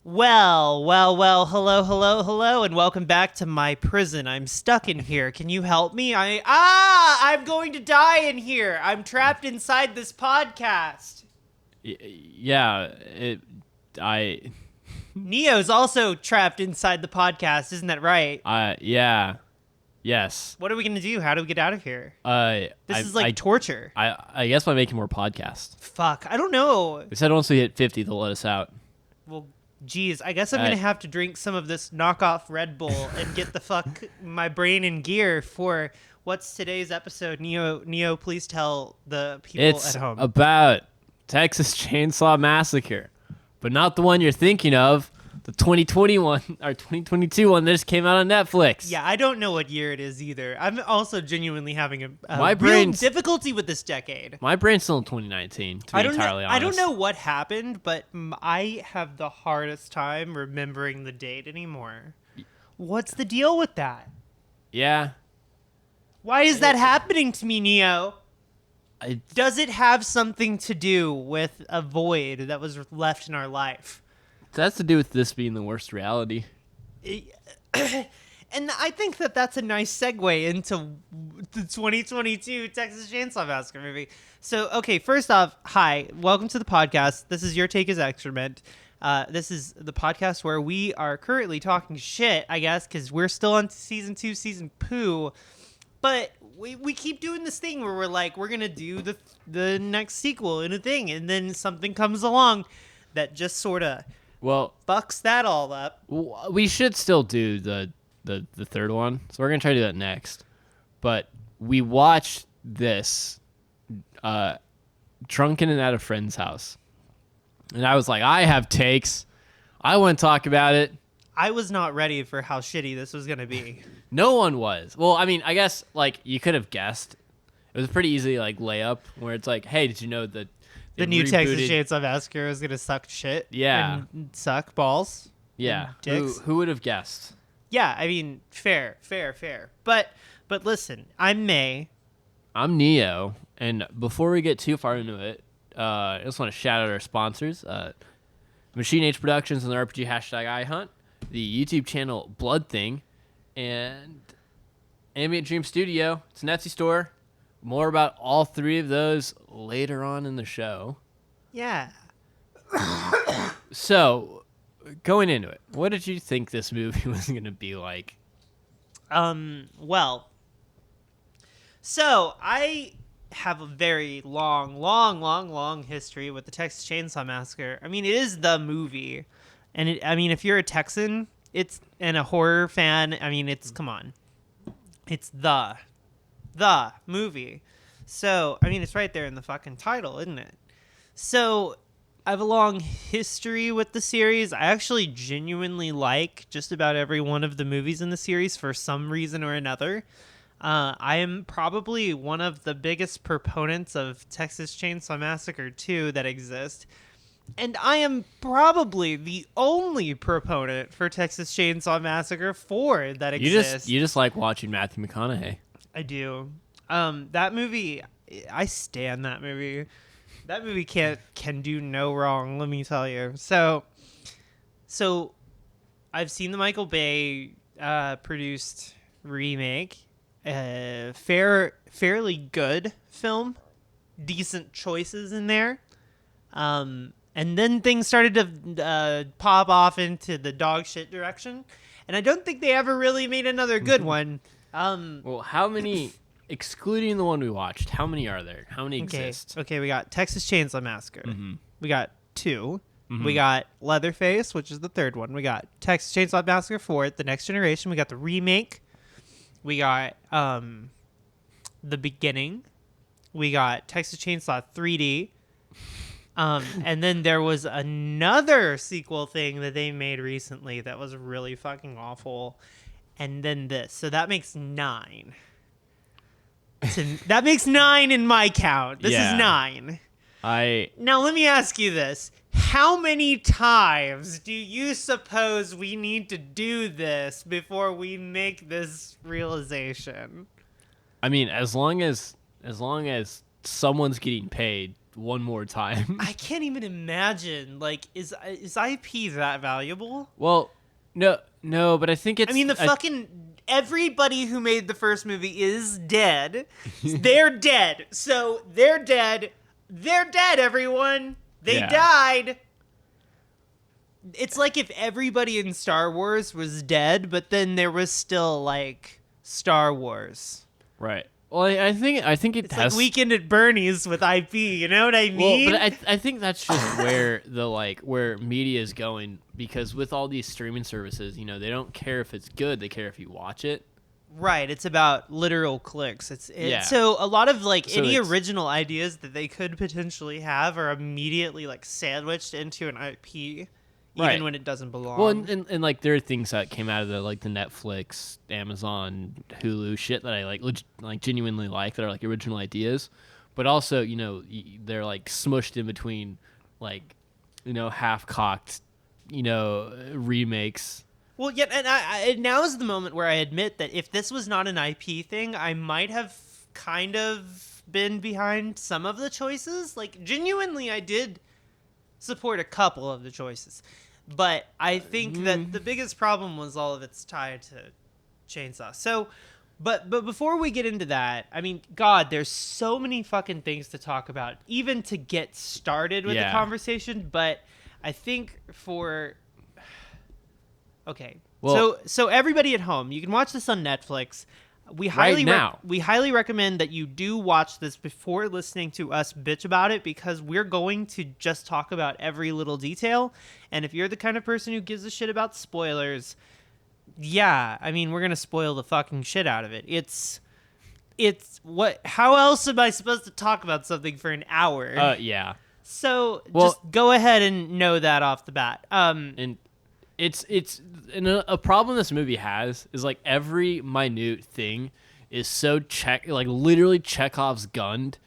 Hello, and welcome back to my prison. I'm stuck in here. Can you help me? I'm going to die in here. I'm trapped inside this podcast. Neo's also trapped inside the podcast, isn't that right? Yes. What are we going to do? How do we get out of here? This is like torture. I guess by making more podcasts. Fuck, I don't know. They said once we hit 50, they'll let us out. Well, geez, I guess I'm going to have to drink some of this knockoff Red Bull and get the fuck my brain in gear for what's today's episode. Neo, please tell the people at home. It's about Texas Chainsaw Massacre, but not the one you're thinking of. The 2021 or 2022 one that just came out on Netflix. Yeah, I don't know what year it is either. I'm also genuinely having a My real brain's- difficulty with this decade. My brain's still in 2019, to be entirely honest. I don't know what happened, but I have the hardest time remembering the date anymore. What's the deal with that? Yeah. Why is that happening to me, Neo? I, Does it have something to do with a void that was left in our life? It has to do with this being the worst reality. And I think that that's a nice segue into the 2022 Texas Chainsaw Massacre movie. So, okay, first off, hi, welcome to the podcast. This is Your Take is Excrement. This is the podcast where we are currently talking shit, I guess, because we're still on season 2, season poo. But we keep doing this thing where we're like, we're going to do the next sequel in a thing, and then something comes along that just sort of fucks that all up. We should still do the third one, so we're gonna try to do that next. But we watched this drunken and at a friend's house, and I was like, I have takes. I want to talk about it. I was not ready for how shitty this was gonna be. No one was. Well, I mean, I guess like you could have guessed. It was a pretty easy like layup where it's like, hey, did you know that the new Texas Chainsaw Massacre is gonna suck shit? Yeah, and suck balls. Yeah, dicks. Who would have guessed? Yeah, I mean, fair. But listen, I'm May. I'm Neo, and before we get too far into it, I just want to shout out our sponsors, Machine Age Productions and the RPG #iHunt, the YouTube channel Blood Thing, and Ambient Dream Studio. It's an Etsy store. More about all three of those later on in the show. Yeah. So, going into it, what did you think this movie was going to be like? Well, so I have a very long history with the Texas Chainsaw Massacre. I mean, it is the movie. And if you're a Texan, and a horror fan, I mean, come on. It's the movie. So, I mean, it's right there in the fucking title, isn't it? So, I have a long history with the series. I actually genuinely like just about every one of the movies in the series for some reason or another. I am probably one of the biggest proponents of Texas Chainsaw Massacre 2 that exist. And I am probably the only proponent for Texas Chainsaw Massacre 4 that exists. You just like watching Matthew McConaughey. I do. That movie, I stan that movie. That movie can do no wrong, let me tell you. So I've seen the Michael Bay produced remake. Fairly good film. Decent choices in there. And then things started to pop off into the dog shit direction. And I don't think they ever really made another good one. Well, how many, excluding the one we watched, how many are there? How many exist? Okay, we got Texas Chainsaw Massacre. Mm-hmm. We got 2. Mm-hmm. We got Leatherface, which is the third one. We got Texas Chainsaw Massacre 4, The Next Generation. We got the remake. We got The Beginning. We got Texas Chainsaw 3D. And then there was another sequel thing that they made recently that was really fucking awful. And then this. So that makes 9. That makes 9 in my count. This is 9. Now let me ask you this. How many times do you suppose we need to do this before we make this realization? I mean, as long as someone's getting paid, one more time. I can't even imagine. Like, is IP that valuable? Well, no, but I think it's. I mean, fucking everybody who made the first movie is dead. They're dead. So they're dead. They're dead, everyone. They died. It's like if everybody in Star Wars was dead, but then there was still, like, Star Wars. Right. Well, I think It's like Weekend at Bernie's with IP, you know what I mean? Well, but I think that's just where media is going, because with all these streaming services, they don't care if it's good, they care if you watch it. Right, it's about literal clicks. So a lot of any original ideas that they could potentially have are immediately sandwiched into an IP. Even when it doesn't belong. Well, and there are things that came out of the Netflix, Amazon, Hulu shit that I genuinely like, that are original ideas, but also they're smushed in between half-cocked remakes. Well, yeah, and now is the moment where I admit that if this was not an IP thing, I might have kind of been behind some of the choices. Genuinely, I did support a couple of the choices. But I think that the biggest problem was all of its tie to Chainsaw. So, but before we get into that, I mean, God, there's so many fucking things to talk about, even to get started with the conversation. But I think okay. Well, so everybody at home, you can watch this on Netflix. We highly recommend that you do watch this before listening to us bitch about it, because we're going to just talk about every little detail. And if you're the kind of person who gives a shit about spoilers, yeah, I mean, we're going to spoil the fucking shit out of it. How else am I supposed to talk about something for an hour? Yeah. So just go ahead and know that off the bat. And a problem this movie has is every minute thing is so literally Chekhov's gunned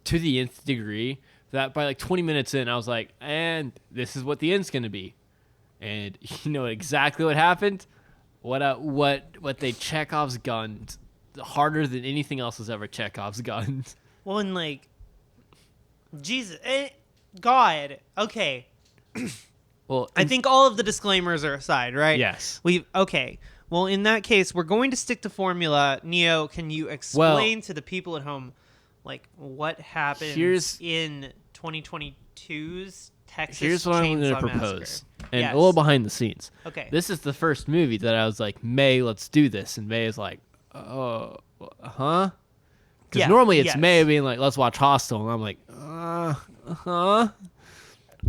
to the nth degree that by 20 minutes in I was like, and this is what the end's gonna be, and you know exactly what happened. What they Chekhov's gunned harder than anything else has ever Chekhov's gunned. Well, and Jesus, God, okay. Well, I think all of the disclaimers are aside, right? Yes. Okay. Well, in that case, we're going to stick to formula. Neo, can you explain to the people at home, what happens in 2022's Texas Chainsaw Massacre? Here's what I'm going to propose. And yes. a little behind the scenes. Okay. This is the first movie that I was like, May, let's do this. And May is like, oh, huh? Because normally it's May being like, let's watch Hostel. And I'm like, huh?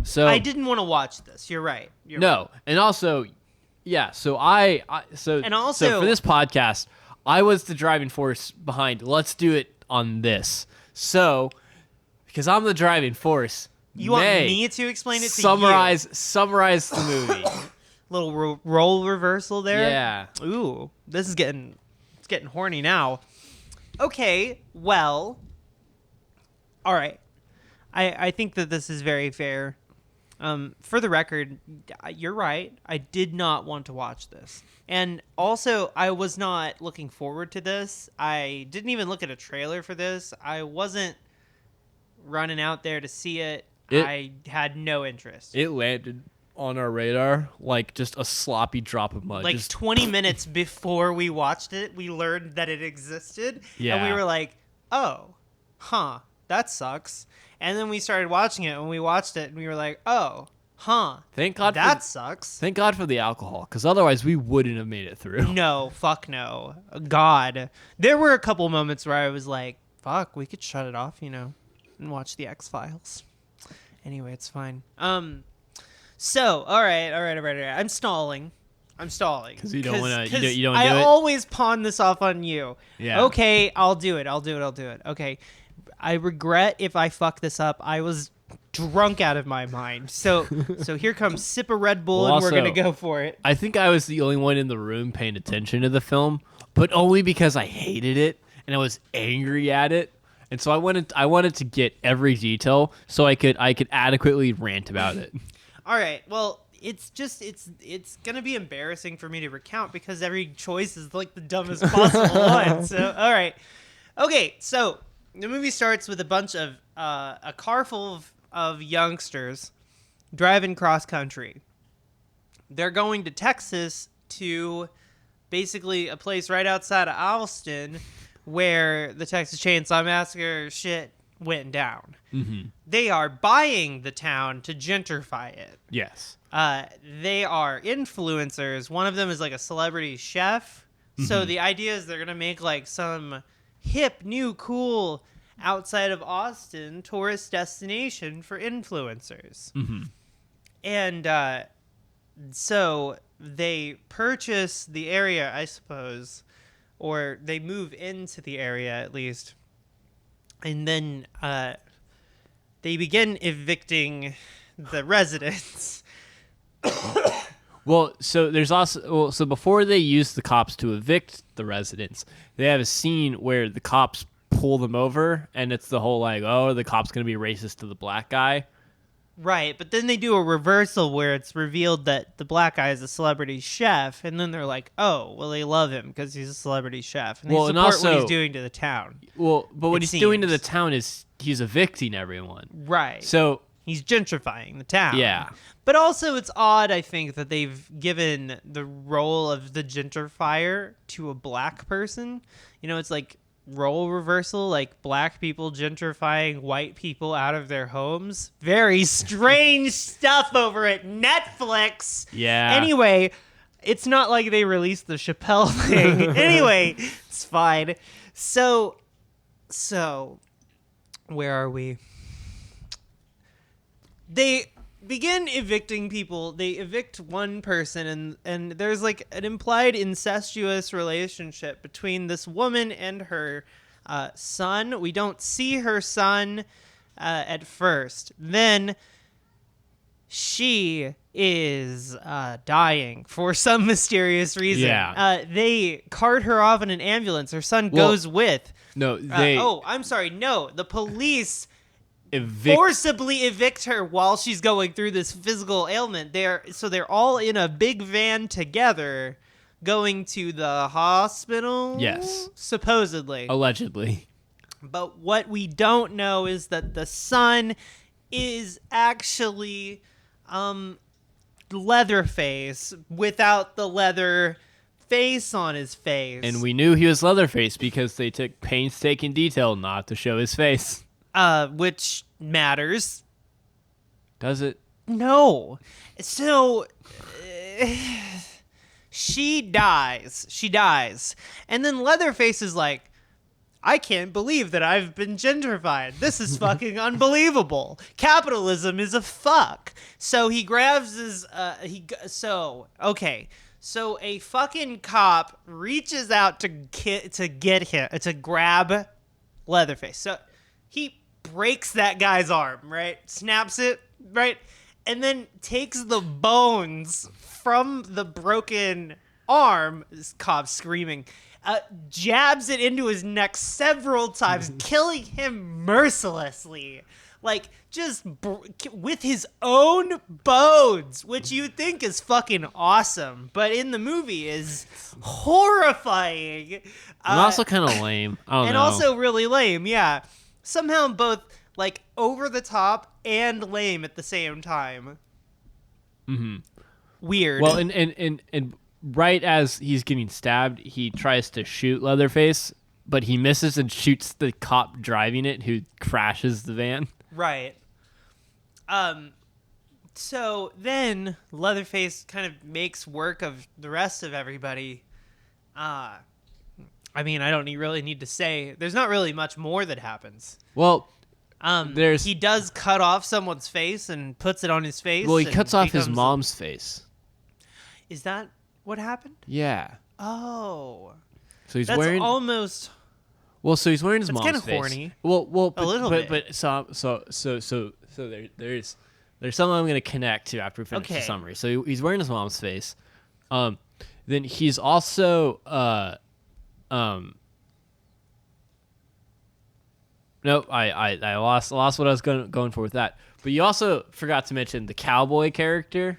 So I didn't want to watch this. You're right. Right. And also, yeah. So so for this podcast, I was the driving force behind. Let's do it on this. So because I'm the driving force, you want me to explain it to summarize the movie. Little role reversal there. Yeah. Ooh, this is getting horny now. Okay. Well. All right. I think that this is very fair. For the record, you're right. I did not want to watch this. And also, I was not looking forward to this. I didn't even look at a trailer for this. I wasn't running out there to see it. I had no interest. It landed on our radar like just a sloppy drop of mud. 20 minutes before we watched it, we learned that it existed. Yeah. And we were like, oh, huh, that sucks. And then we started watching it, and we watched it, and we were like, oh, huh. Thank God that sucks. Thank God for the alcohol, because otherwise we wouldn't have made it through. No, fuck no. God. There were a couple moments where I was like, fuck, we could shut it off, and watch the X-Files. Anyway, it's fine. So, all right. I'm stalling. Because you don't want to. You don't do it. I always pawn this off on you. Yeah. Okay, I'll do it. Okay. I regret if I fuck this up. I was drunk out of my mind. So here comes sip of Red Bull, and we're gonna go for it. I think I was the only one in the room paying attention to the film, but only because I hated it and I was angry at it, and so I wanted to get every detail so I could adequately rant about it. All right. Well, it's gonna be embarrassing for me to recount because every choice is the dumbest possible one. So all right. Okay. So the movie starts with a bunch of a car full of youngsters driving cross country. They're going to Texas to basically a place right outside of Austin where the Texas Chainsaw Massacre shit went down. Mm-hmm. They are buying the town to gentrify it. Yes. They are influencers. One of them is like a celebrity chef. So the idea is they're going to make like some hip, new, cool, outside of Austin tourist destination for influencers. Mm-hmm. And so they purchase the area, I suppose, or they move into the area at least. And then they begin evicting the residents. Well, so there's also so before they use the cops to evict the residents, they have a scene where the cops pull them over, and it's the whole like, oh, the cop's gonna be racist to the black guy. Right, but then they do a reversal where it's revealed that the black guy is a celebrity chef, and then they're like, oh, well, they love him because he's a celebrity chef, and they support what he's doing to the town. Well, but what he's doing to the town is he's evicting everyone. Right. So he's gentrifying the town. Yeah. But also it's odd, I think, that they've given the role of the gentrifier to a black person. You know, it's like role reversal, like black people gentrifying white people out of their homes. Very strange stuff over at Netflix. Yeah. Anyway, it's not like they released the Chappelle thing. Anyway, it's fine. So where are we? They begin evicting people. They evict one person, and there's like an implied incestuous relationship between this woman and her son. We don't see her son at first. Then she is dying for some mysterious reason. Yeah. They cart her off in an ambulance. Her son goes with. No, they. I'm sorry. No, the police Evict. forcibly evict her while she's going through this physical ailment. They're all in a big van together going to the hospital. Yes. Supposedly. Allegedly. But what we don't know is that the son is actually Leatherface without the leather face on his face. And we knew he was Leatherface because they took painstaking detail not to show his face. Which matters. Does it? No. So she dies. And then Leatherface is like, I can't believe that I've been gentrified. This is fucking unbelievable. Capitalism is a fuck. So he grabs his so a fucking cop reaches out to grab Leatherface. So he breaks that guy's arm, right? Snaps it, right? And then takes the bones from the broken arm, this cop screaming, jabs it into his neck several times, killing him mercilessly. Like, just with his own bones, which you think is fucking awesome, but in the movie is horrifying. And also kind of lame. I don't know. And also really lame, yeah. Somehow both, like, over the top and lame at the same time. Mm-hmm. Weird. Well, and right as he's getting stabbed, he tries to shoot Leatherface, but he misses and shoots the cop driving it, who crashes the van. Right. So then Leatherface kind of makes work of the rest of everybody. I mean, I don't really need to say. There's not really much more that happens. Well, he does cut off someone's face and puts it on his face. Well, he cuts off his mom's face. Is that what happened? Yeah. Oh. So he's That's wearing almost. Well, so he's wearing his mom's face. That's kind of horny. Well, a little bit. But there's something I'm gonna connect to after we finish the summary. So he's wearing his mom's face. Then he's also Nope, I lost what I was going for with that. But you also forgot to mention the cowboy character.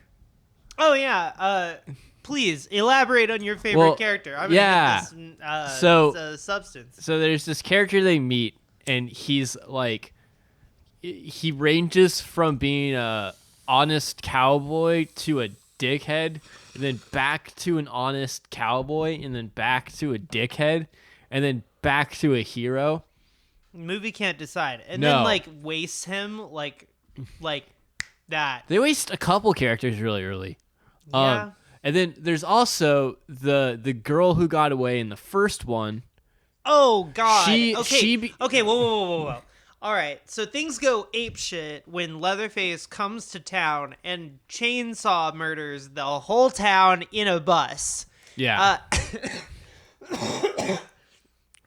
Oh yeah. Please elaborate on your favorite character. I'm yeah. gonna get this, so substance. So there's this character they meet and he's like, he ranges from being a honest cowboy to a dickhead, and then back to an honest cowboy, and then back to a dickhead, and then back to a hero. Movie can't decide, and No. then like wastes him like that. They waste a couple characters really early. Yeah. And then there's also the girl who got away in the first one. Oh God. Okay. Whoa. All right, so things go apeshit when Leatherface comes to town and chainsaw murders the whole town in a bus. Yeah.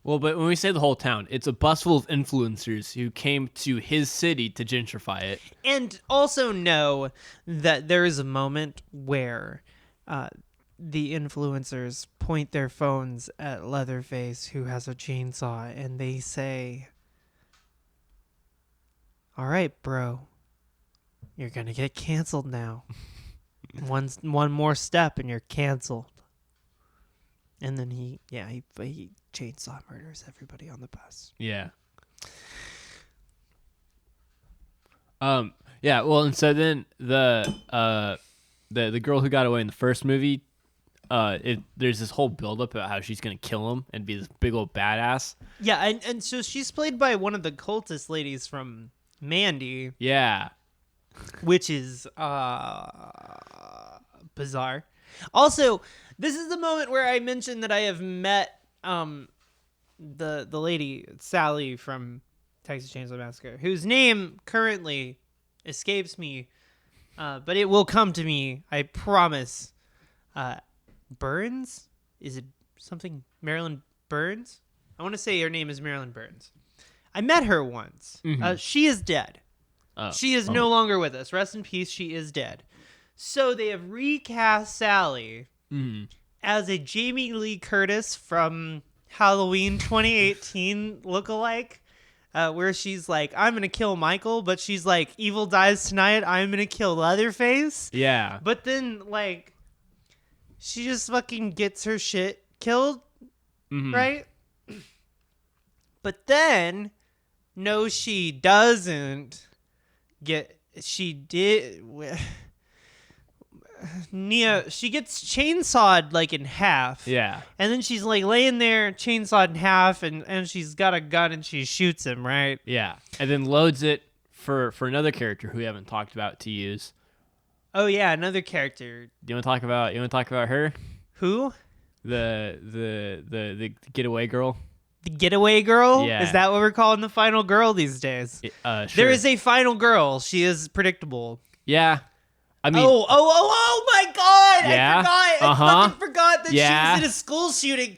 Well, but when we say the whole town, it's a bus full of influencers who came to his city to gentrify it. And also know that there is a moment where the influencers point their phones at Leatherface, who has a chainsaw, and they say, "All right, bro, you're going to get canceled now. One more step and you're canceled." And then he chainsaw murders everybody on the bus. Yeah. Yeah, well, and so then the girl who got away in the first movie, there's this whole buildup about how she's gonna kill him and be this big old badass. Yeah, and so she's played by one of the cultist ladies from Mandy. Yeah. Which is bizarre. Also, this is the moment where I mentioned that I have met the lady Sally from Texas Chainsaw Massacre, whose name currently escapes me, but it will come to me, I promise. Burns? Is it something Marilyn Burns? I want to say her name is Marilyn Burns. I met her once. Mm-hmm. She is dead. She is no longer with us. Rest in peace. She is dead. So they have recast Sally as a Jamie Lee Curtis from Halloween 2018 lookalike, where she's like, "I'm gonna kill Michael," but she's like, "Evil dies tonight. I'm gonna kill Leatherface." Yeah. But then like, she just fucking gets her shit killed, right? But then, no, she doesn't. She gets chainsawed like in half. Yeah. And then she's like laying there chainsawed in half, and she's got a gun and she shoots him, right? Yeah. And then loads it for another character who we haven't talked about to use. Oh yeah, another character. Do you want to talk about her? Who? The getaway girl? The getaway girl? Yeah. Is that what we're calling the final girl these days? Sure. There is a final girl. She is predictable. Yeah. I mean, oh my God! Yeah? I forgot. Uh-huh. I fucking forgot that Yeah. she was in a school shooting.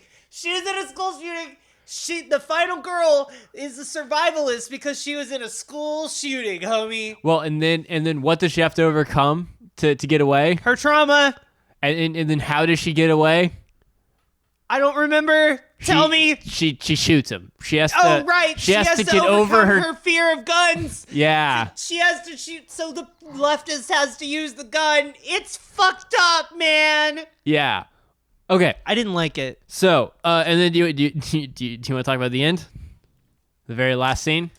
The final girl is a survivalist because she was in a school shooting, homie. well, and then what does she have to overcome to get away? Her trauma. And then how does she get away? I don't remember. Tell me. She shoots him. She has to. Oh right. She has to get overcome over her fear of guns. Yeah. She has to shoot, so the leftist has to use the gun. It's fucked up, man. Yeah. Okay. I didn't like it. So, and then do you want to talk about the end? The very last scene?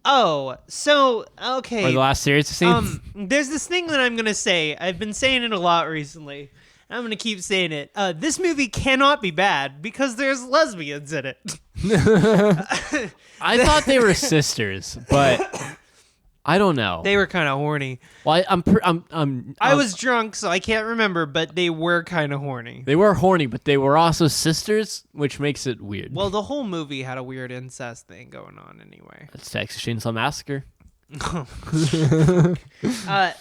Oh, so okay. Or the last series of scenes? There's this thing that I'm gonna say. I've been saying it a lot recently. I'm gonna keep saying it. This movie cannot be bad because there's lesbians in it. I thought they were sisters, but I don't know. They were kind of horny. Well, I was drunk, so I can't remember, but they were kind of horny. They were horny, but they were also sisters, which makes it weird. Well, the whole movie had a weird incest thing going on anyway. That's Texas Chainsaw Massacre.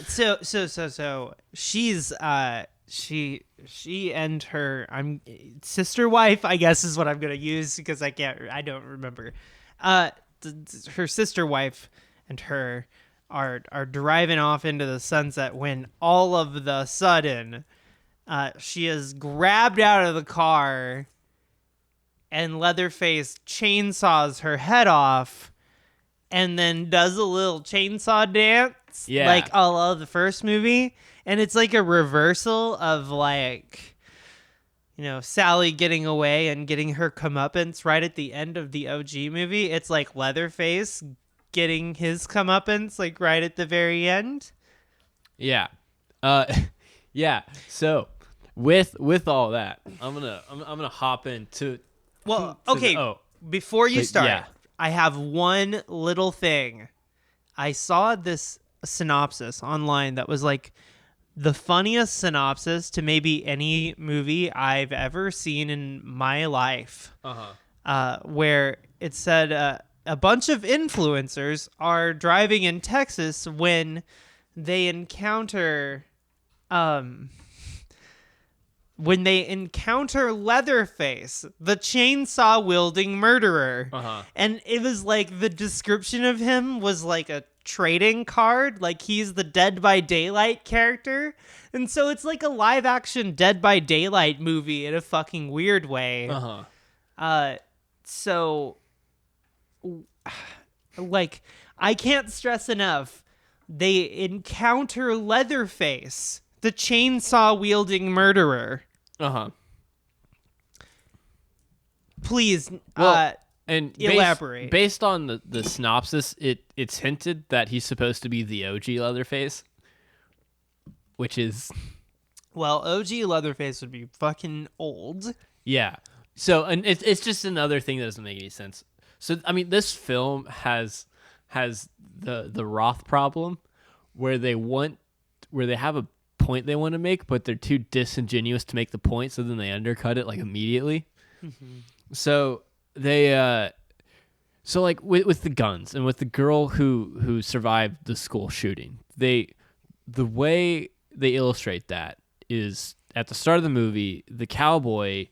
So she and her sister wife, I guess is what I'm gonna use because I don't remember. Her sister wife and her are driving off into the sunset when all of the sudden she is grabbed out of the car and Leatherface chainsaws her head off and then does a little chainsaw dance like all of the first movie. And it's like a reversal of like Sally getting away and getting her comeuppance right at the end of the OG movie. It's like Leatherface getting his comeuppance like right at the very end. Yeah. Yeah. So with all that, I'm gonna hop into. Well, okay. Before you start, yeah. I have one little thing. I saw this synopsis online that was like the funniest synopsis to maybe any movie I've ever seen in my life. Where it said a bunch of influencers are driving in Texas when they encounter Leatherface, the chainsaw wielding murderer. And it was like the description of him was like a trading card, like he's the Dead by Daylight character. And so it's like a live action Dead by Daylight movie in a fucking weird way. So like I can't stress enough, they encounter Leatherface, the chainsaw wielding murderer. Please, and elaborate. Based on the synopsis, it's hinted that he's supposed to be the OG Leatherface, which is, well, OG Leatherface would be fucking old. Yeah. So, and it's just another thing that doesn't make any sense. So, I mean, this film has the Roth problem, where they have a point they want to make, but they're too disingenuous to make the point, so then they undercut it like immediately. So they so like with the guns and with the girl who survived the school shooting, the way they illustrate that is at the start of the movie, the cowboy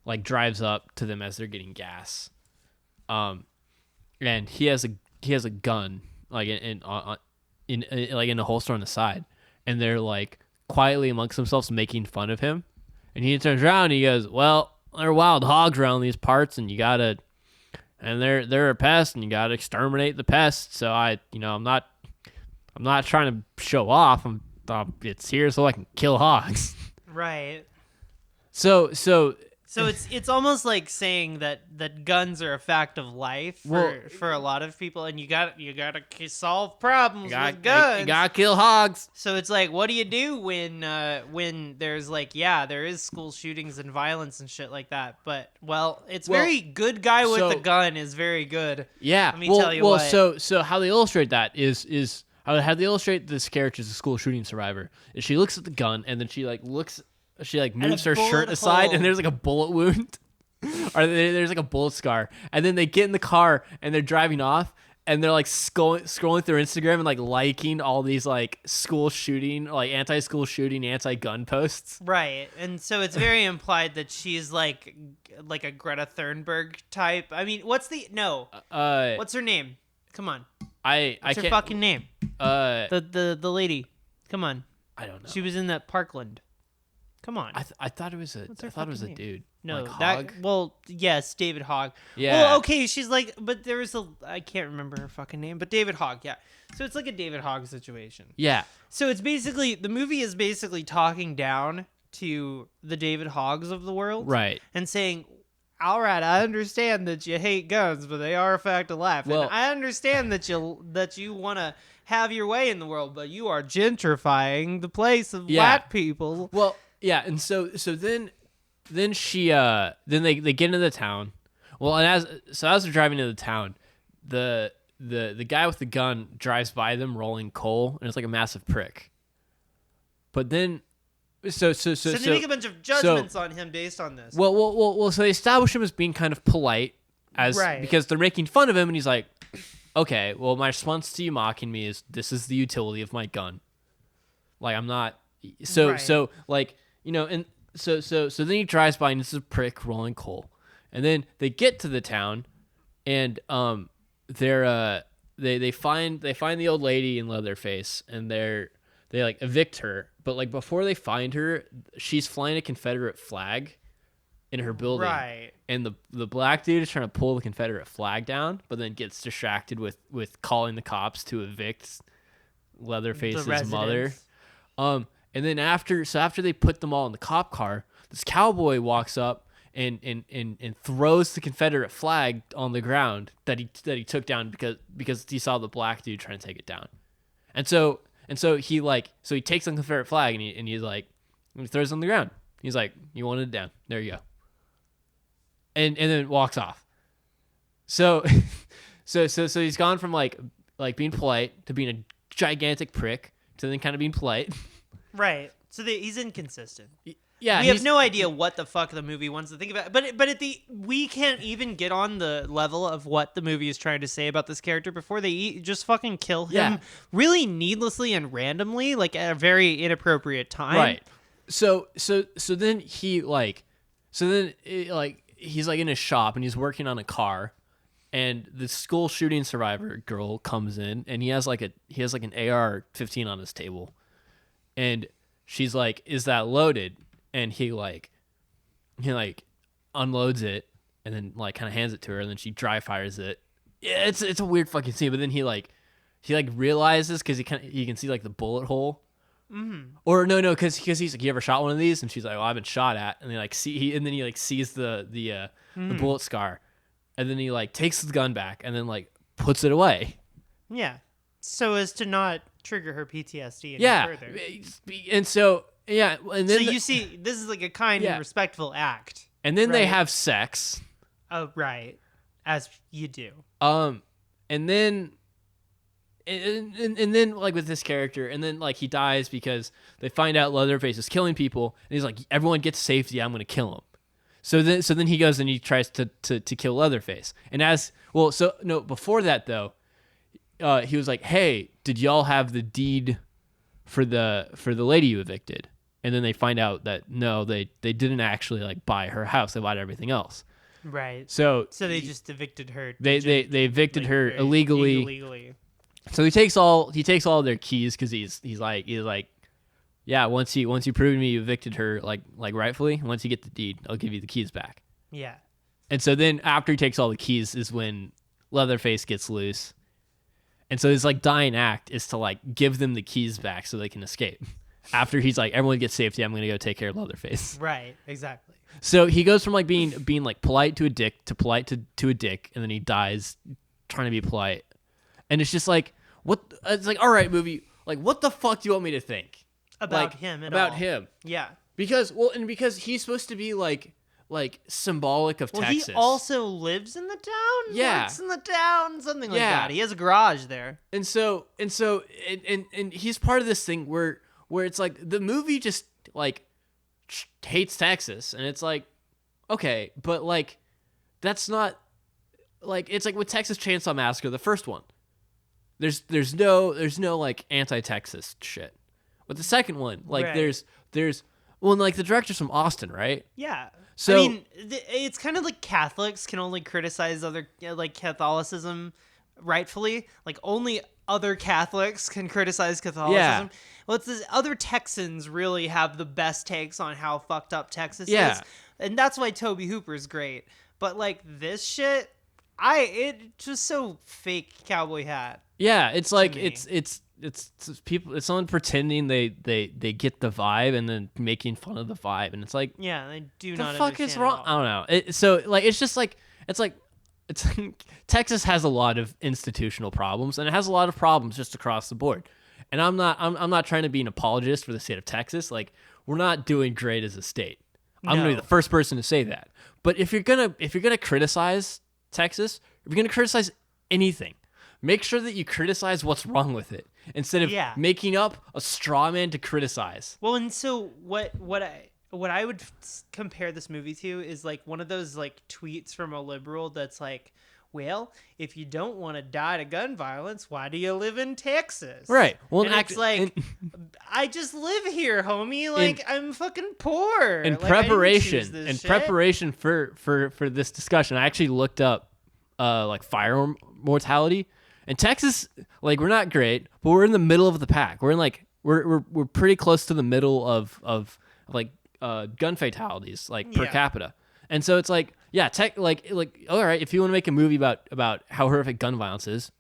like drives up to them as they're getting gas, and he has a gun like in a holster on the side, and they're like quietly amongst themselves making fun of him, and he turns around and he goes, "Well, there are wild hogs around these parts, and they're a pest, and you gotta exterminate the pests. So I'm not trying to show off. It's here so I can kill hogs." Right. So it's almost like saying that guns are a fact of life for a lot of people, and you gotta solve problems with guns. You gotta kill hogs. So it's like, what do you do when there's like, there is school shootings and violence and shit like that? But very good guy with a gun is very good. Yeah. Let me tell you what. So how they illustrate that is how they illustrate this character as a school shooting survivor is she looks at the gun and then she moves her shirt aside and there's like a bullet wound or there's like a bullet scar, and then they get in the car and they're driving off and they're like scrolling through Instagram and like liking all these like school shooting, like anti-school shooting, anti-gun posts. Right. And so it's very implied that she's like a Greta Thunberg type. I mean, what's her name? Come on. What's her fucking name? The lady. Come on. I don't know. She was in that Parkland. Come on. I thought it was a dude. No, like Hogg? Yes, David Hogg. Yeah. Well, okay, she's like, but there was I can't remember her fucking name, but David Hogg, yeah. So it's like a David Hogg situation. Yeah. So it's basically, the movie is basically talking down to the David Hoggs of the world. Right. And saying, all right, I understand that you hate guns, but they are a fact of life. Well, and I understand that you want to have your way in the world, but you are gentrifying the place of white people. Well, yeah, and so then she then they get into the town. Well, and as they're driving into the town, the guy with the gun drives by them rolling coal, and it's like a massive prick. But then so they make a bunch of judgments on him based on this. Well, so they establish him as being kind of polite because they're making fun of him, and he's like, "Okay, well, my response to you mocking me is this is the utility of my gun. Like, I'm not so like, and so then he drives by and it's a prick rolling coal. And then they get to the town and they find the old lady in Leatherface, and they like evict her, but like before they find her, she's flying a Confederate flag in her building. Right. And the black dude is trying to pull the Confederate flag down, but then gets distracted with calling the cops to evict Leatherface's mother. And then after they put them all in the cop car, this cowboy walks up and throws the Confederate flag on the ground that he took down because he saw the black dude trying to take it down. And so he takes the Confederate flag and he throws it on the ground. He's like, "You wanted it down. There you go." And then walks off. So he's gone from like being polite to being a gigantic prick to then kind of being polite. Right. So he's inconsistent. Yeah, we have no idea what the fuck the movie wants to think about. But we can't even get on the level of what the movie is trying to say about this character before they just fucking kill him really needlessly and randomly, like at a very inappropriate time. Right. So then he's like in his shop and he's working on a car, and the school shooting survivor girl comes in and he has like an AR-15 on his table, and she's like, "Is that loaded?" And he unloads it and then like kind of hands it to her, and then she dry fires it. Yeah, it's a weird fucking scene. But then he realizes because he can see like the bullet hole. Mm-hmm. Or no, because he's like, "You ever shot one of these?" And she's like, "Well, I've been shot at." And then he sees the bullet scar, and then he takes the gun back and then puts it away. Yeah, so as to not trigger her PTSD any further. And so. Yeah, and then you see, this is like a kind and respectful act. And then they have sex. Oh, right, as you do. And then, and then with this character, and then he dies because they find out Leatherface is killing people, and he's like, "Everyone get to safety. I'm gonna kill him." So then he goes and he tries to kill Leatherface. And before that though, he was like, "Hey, did y'all have the deed for the lady you evicted?" And then they find out that no, they didn't actually buy her house. They bought everything else. Right. So they just evicted her. They evicted her illegally. So he takes all their keys because he's like, "Yeah, once you prove to me you evicted her rightfully, once you get the deed, I'll give you the keys back." Yeah. And so then after he takes all the keys is when Leatherface gets loose. And so his dying act is to give them the keys back so they can escape. After he's like, "Everyone get safety, I'm gonna go take care of Leatherface." Right, exactly. So he goes from being polite to a dick to polite to a dick, and then he dies trying to be polite. And it's just what? It's all right, movie. What the fuck do you want me to think about him? Him? Yeah. Because he's supposed to be symbolic of Texas. He also lives in the town. Yeah, works in the town, something like that. He has a garage there. And he's part of this thing where it's the movie just hates Texas, and it's okay, but that's not it's with Texas Chainsaw Massacre, the first one. There's no anti-Texas shit. With the second one, right. there's the director's from Austin, right? Yeah. So I mean, it's kind of like Catholics can only criticize other Catholicism rightfully. Only other Catholics can criticize Catholicism. Yeah. Well, it's this other Texans really have the best takes on how fucked up Texas Yeah. is. And that's why Toby Hooper's great. But this shit, it's just so fake cowboy hat. Yeah, it's it's people. It's someone pretending they get the vibe and then making fun of the vibe, and it's yeah, they do the not. The fuck is wrong? I don't know. It's just it's Texas has a lot of institutional problems, and it has a lot of problems just across the board. And I'm not trying to be an apologist for the state of Texas. We're not doing great as a state. I'm gonna be the first person to say that. But if you're gonna criticize Texas, if you're gonna criticize anything, make sure that you criticize what's wrong with it instead of making up a straw man to criticize. Well, and so what I would compare this movie to is one of those tweets from a liberal that's well, if you don't want to die to gun violence, why do you live in Texas? Right. Well, and it's I just live here, homie. I'm fucking poor. In preparation for this discussion, I actually looked up firearm mortality. And Texas, we're not great, but we're in the middle of the pack. We're in we're pretty close to the middle of gun fatalities per capita. And so it's all right, if you want to make a movie about how horrific gun violence is,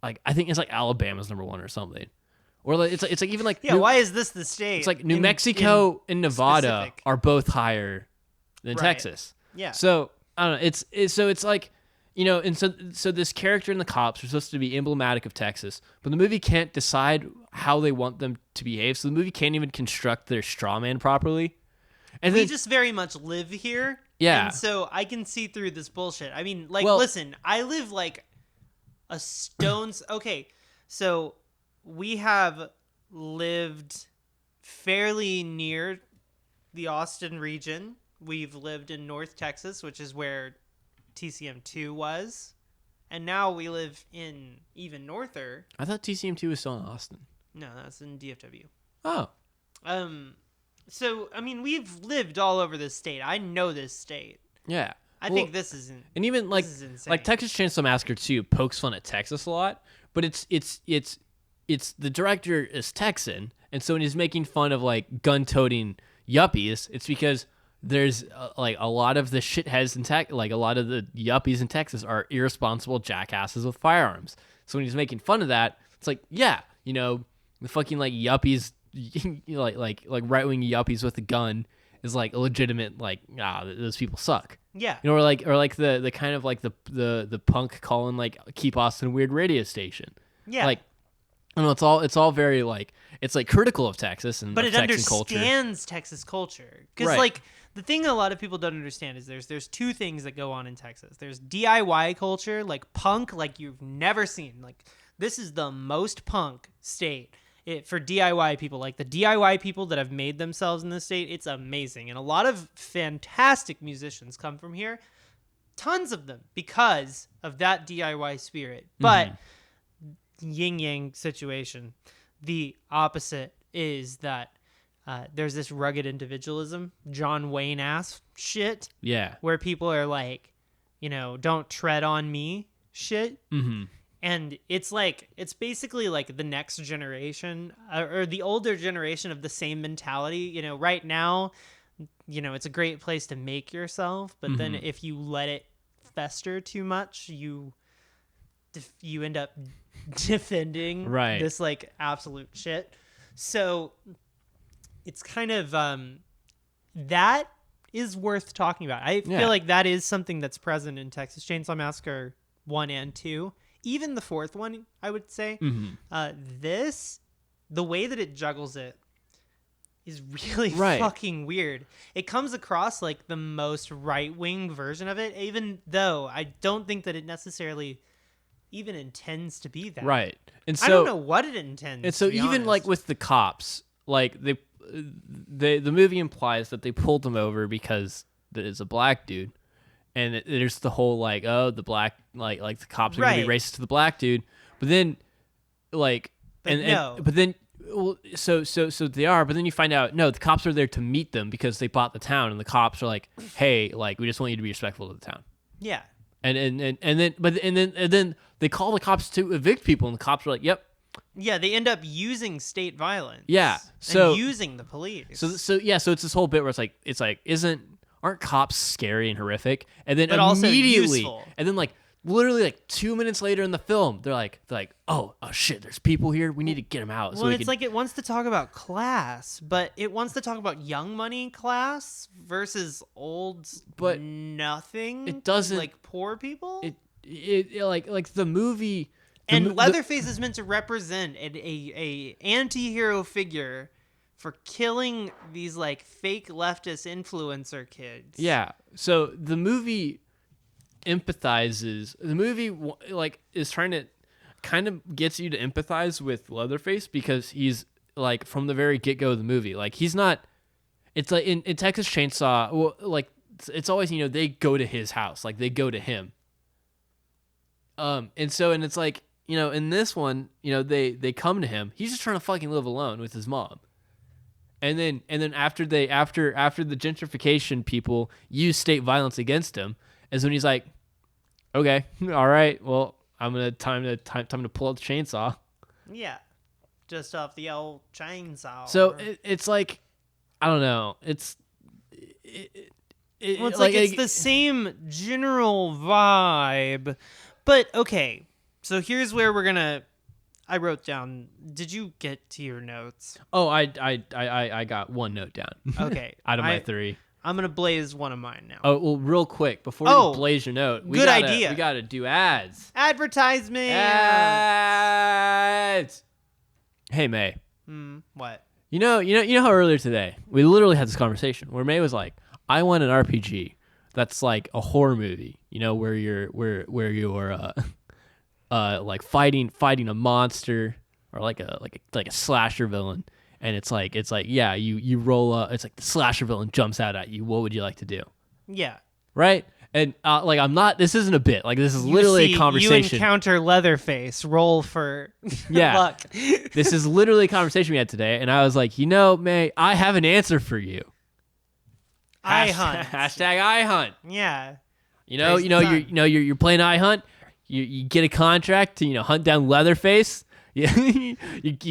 I think it's Alabama's number one or something. Or like, it's like even like Yeah, why is this the state? It's like New Mexico and Nevada specific. are both higher than Right. Texas. Yeah. So I don't know. It's like, and so this character and the cops are supposed to be emblematic of Texas, but the movie can't decide how they want them to behave. So the movie can't even construct their straw man properly. And we then, just very much live here. Yeah. And so I can see through this bullshit. I mean, like, Well- listen, I live like a stone's. Okay, so we have lived fairly near the Austin region. We've lived in North Texas, which is where TCM2 was. And now we live in even norther. I thought TCM2 was still in Austin. No, that's in DFW. Oh. So, I mean, we've lived all over this state. I know this state. Yeah. I think this isn't. And even like this is insane. like Texas Chainsaw Massacre 2 pokes fun at Texas a lot, but it's the director is Texan, and so when he's making fun of like gun-toting yuppies, it's because there's like a lot of the shitheads in like a lot of the yuppies in Texas are irresponsible jackasses with firearms. So when he's making fun of that, it's like, yeah, the fucking like yuppies, like right-wing yuppies with a gun is like a legitimate like those people suck. Yeah. Or like the kind of like the punk calling like Keep Austin a weird radio station. Yeah. Like, I don't know, it's all very like, it's like critical of Texas and but of it Texan culture. understands Texas culture. Because, Right. like, the thing a lot of people don't understand is there's two things that go on in Texas. There's DIY culture, like punk, like you've never seen. Like, this is the most punk state for DIY people. Like, the DIY people that have made themselves in this state, it's amazing. And a lot of fantastic musicians come from here. Tons of them because of that DIY spirit. But yin-yang situation. The opposite is that there's this rugged individualism, John Wayne-ass shit, Yeah. where people are like, don't tread on me shit. Mm-hmm. And it's basically like the next generation or the older generation of the same mentality. Right now, it's a great place to make yourself. But then if you let it fester too much, you end up defending Right. this like absolute shit. So it's kind of that is worth talking about. I Yeah. feel like that is something that's present in Texas Chainsaw Massacre 1 and 2. Even the fourth one, I would say. The way that it juggles it is really Right. fucking weird. It comes across like the most right-wing version of it, even though I don't think that it necessarily even intends to be that. Right. And so I don't know what it intends. And so to be even honest. like with the cops, like the movie implies that they pulled them over because it's a black dude, and there's the whole like, oh, the black like the cops are gonna be Right. racist to the black dude, but then like But no. but then well, so they are, but then you find out no, the cops are there to meet them because they bought the town, and the cops are like, hey, like we just want you to be respectful to the town. yeah. And then they call the cops to evict people, and the cops are like, yep. Yeah, they end up using state violence. Yeah, so- and using the police. So it's this whole bit where it's like aren't cops scary and horrific? And then But also immediately, useful. and then like literally like 2 minutes later in the film, they're like oh shit, there's people here, we need to get them out. Well, it's like it wants to talk about class, but it wants to talk about young money class versus old But nothing. it doesn't- like poor people. it like the movie. And Leatherface is meant to represent a anti-hero figure for killing these like fake leftist influencer kids. Yeah. So the movie empathizes. The movie like is trying to kind of gets you to empathize with Leatherface because he's like from the very get go of the movie. Like he's not. It's like in Texas Chainsaw. Well, like it's always they go to his house. Like they go to him. And it's like in this one they come to him. He's just trying to fucking live alone with his mom. And then after the gentrification people use state violence against him, is when he's like, okay, all right, well, I'm gonna time to pull out the chainsaw. Yeah. Just off the old chainsaw. So it's like, I don't know, it's well, it's like it's the same general vibe, but okay. So here's where we're gonna I wrote down. Did you get to your notes? Oh, I got one note down. Okay. Out of my 3. I'm gonna blaze one of mine now. Oh, well, real quick before you blaze your note, good idea. We gotta do ads. Advertisement. Ads. Hey May. What? You know how earlier today we literally had this conversation where May was like, "I want an RPG that's like a horror movie. You know, where you're like fighting a monster or like a slasher villain." And it's like yeah, you roll up. It's like the slasher villain jumps out at you. What would you like to do? Yeah. Right. And like I'm not. This isn't a bit. Like this is literally a conversation. You encounter Leatherface. Roll for luck. This is literally a conversation we had today, and I was like, May, I have an answer for you. I hunt. Hashtag I hunt. Yeah. You're playing I hunt. You get a contract to hunt down Leatherface. You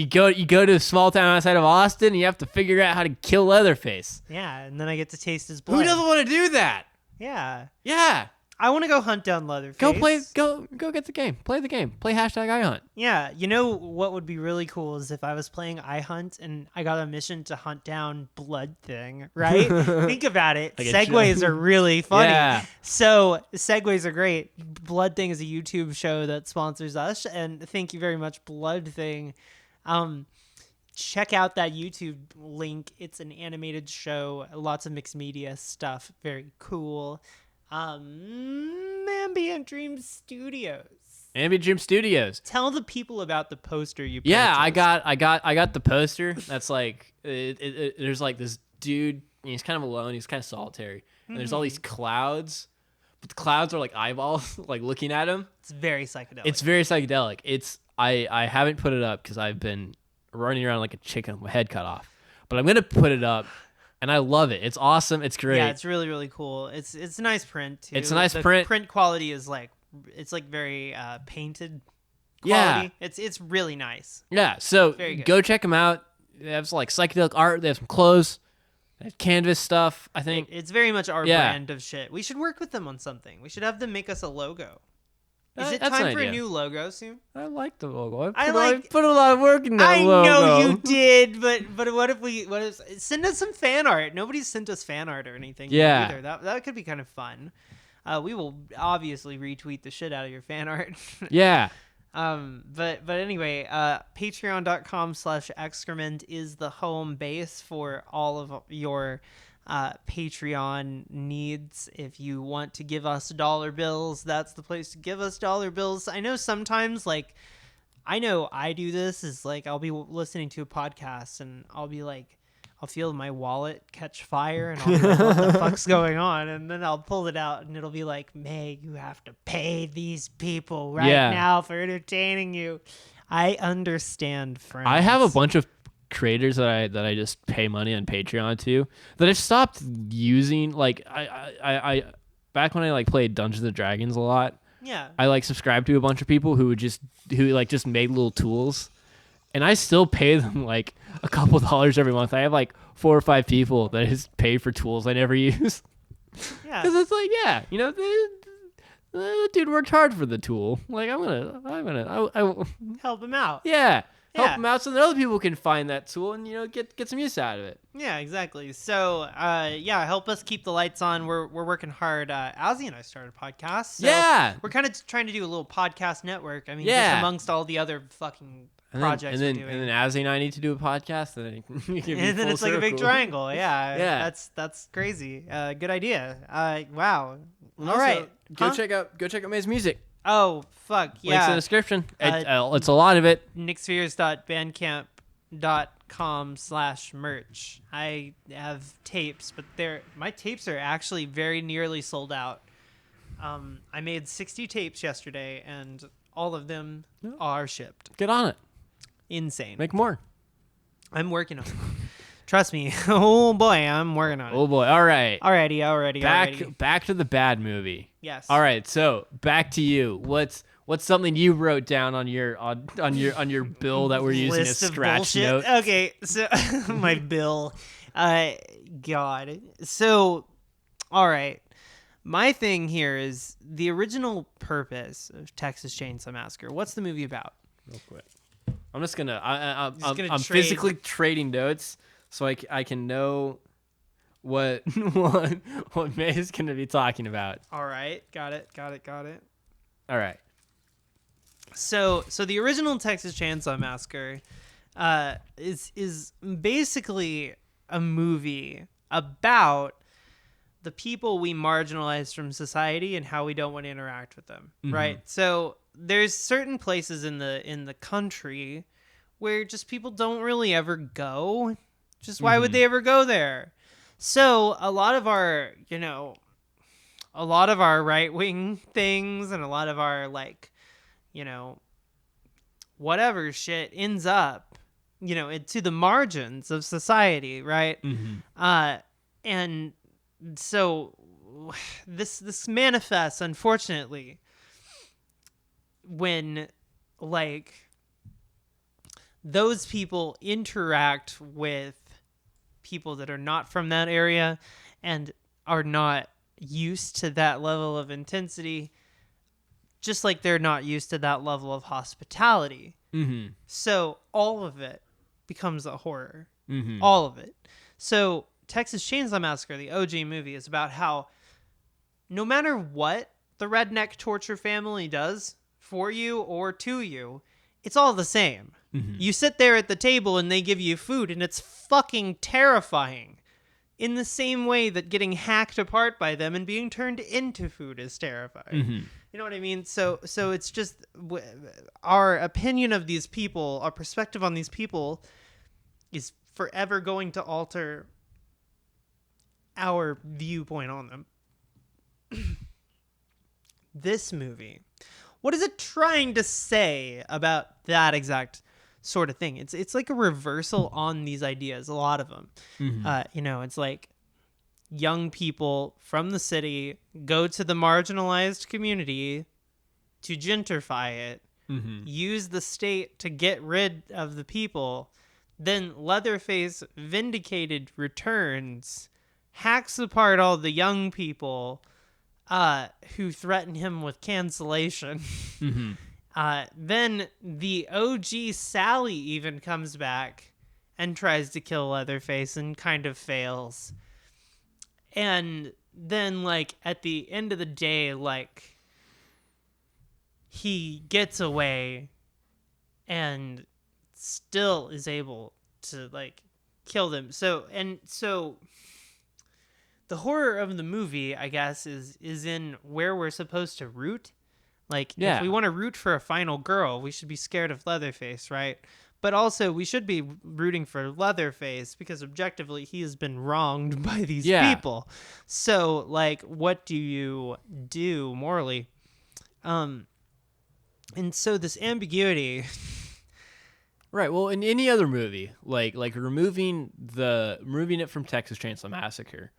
go to a small town outside of Austin. And you have to figure out how to kill Leatherface. Yeah, and then I get to taste his blood. Who doesn't want to do that? Yeah. Yeah. I want to go hunt down Leatherface. Go get the game. Play the game. Play hashtag I hunt. Yeah. You know what would be really cool is if I was playing I Hunt and I got a mission to hunt down Blood Thing, right? Think about it. Like segues are really funny. Yeah. So segues are great. Blood Thing is a YouTube show that sponsors us, and thank you very much, Blood Thing. Check out that YouTube link. It's an animated show, lots of mixed media stuff, very cool. Ambient Dream Studios. Ambient Dream Studios. Tell the people about the poster you purchased. Yeah, I got the poster. That's like there's like this dude. He's kind of alone. He's kind of solitary. And there's all these clouds, but the clouds are like eyeballs, like looking at him. It's very psychedelic. It's very psychedelic. I haven't put it up because I've been running around like a chicken with my head cut off. But I'm gonna put it up. And I love it. It's awesome. It's great. Yeah, it's really, really cool. It's a nice print too. It's a nice the print. Print quality is like very painted quality. Yeah. It's really nice. Yeah. So go check them out. They have like psychedelic art. They have some clothes. They have canvas stuff. I think it's very much our brand of shit. We should work with them on something. We should have them make us a logo. Is it time for a new logo soon? I like the logo. I put a lot of work in that logo. I know you did, but what if send us some fan art? Nobody's sent us fan art or anything either. That could be kind of fun. We will obviously retweet the shit out of your fan art. Yeah. But anyway, patreon.com/excrement is the home base for all of your Patreon needs. If you want to give us dollar bills, that's the place to give us dollar bills. I know sometimes, like, I know I do this, is like I'll be listening to a podcast and I'll be like, I'll feel my wallet catch fire and I'll be like, what the fuck's going on? And then I'll pull it out and it'll be like, May, you have to pay these people now for entertaining you. I understand, friends. I have a bunch of creators that I just pay money on Patreon to that I've stopped using. Like I back when I like played Dungeons and Dragons a lot. Yeah. I like subscribed to a bunch of people who just made little tools, and I still pay them like a couple dollars every month. I have like 4 or 5 people that I just pay for tools I never use. Yeah. Because it's like, the dude worked hard for the tool. Like I will help him out. Yeah. Help them out so that other people can find that tool and get some use out of it. Yeah, exactly. So help us keep the lights on. We're working hard. Ozzy and I started a podcast. So we're kind of trying to do a little podcast network. I mean, just amongst all the other fucking projects we're doing. And then Ozzy and I need to do a podcast, and then it's like a big triangle. Yeah. That's crazy. Good idea. Wow. All right. Go check out May's music. Oh, fuck, yeah. Links in the description. It's a lot of it. nickspheres.bandcamp.com/merch. I have tapes, but my tapes are actually very nearly sold out. I made 60 tapes yesterday, and all of them are shipped. Get on it. Insane. Make more. I'm working on it. Trust me. Oh, boy, I'm working on it. Oh, boy. All right. Alrighty. Back to the bad movie. Yes. All right. So back to you. What's something you wrote down on your bill that we're using as scratch notes? Okay. So my bill. God. So, all right. My thing here is the original purpose of Texas Chainsaw Massacre. What's the movie about? Real quick. I'm just gonna. gonna I'm trade. physically trading notes so I can know what what May is gonna be talking about. All right, got it. All right. So the original Texas Chainsaw Massacre is basically a movie about the people we marginalize from society and how we don't want to interact with them, right? So there's certain places in the country where just people don't really ever go. Just why would they ever go there? So a lot of our, right-wing things and a lot of our whatever shit ends up, to the margins of society, right? And so this manifests, unfortunately, when those people interact with people that are not from that area and are not used to that level of intensity, just like they're not used to that level of hospitality. So all of it becomes a horror. All of it. So Texas Chainsaw Massacre, the OG movie, is about how no matter what the redneck torture family does for you or to you, it's all the same. You sit there at the table and they give you food and it's fucking terrifying. In the same way that getting hacked apart by them and being turned into food is terrifying. You know what I mean? So it's just our opinion of these people, our perspective on these people is forever going to alter our viewpoint on them. This movie, what is it trying to say about that exact sort of thing? It's like a reversal on these ideas, a lot of them. It's like young people from the city go to the marginalized community to gentrify it, use the state to get rid of the people. Then Leatherface, vindicated, returns, hacks apart all the young people who threaten him with cancellation. Then the OG Sally even comes back and tries to kill Leatherface and kind of fails. And then, at the end of the day, he gets away and still is able to, kill them. So the horror of the movie, I guess, is in where we're supposed to root. If we want to root for a final girl, we should be scared of Leatherface, right? But also, we should be rooting for Leatherface because objectively, he has been wronged by these people. So, what do you do morally? And so this ambiguity... Right. Well, in any other movie, removing it from Texas Chainsaw Massacre,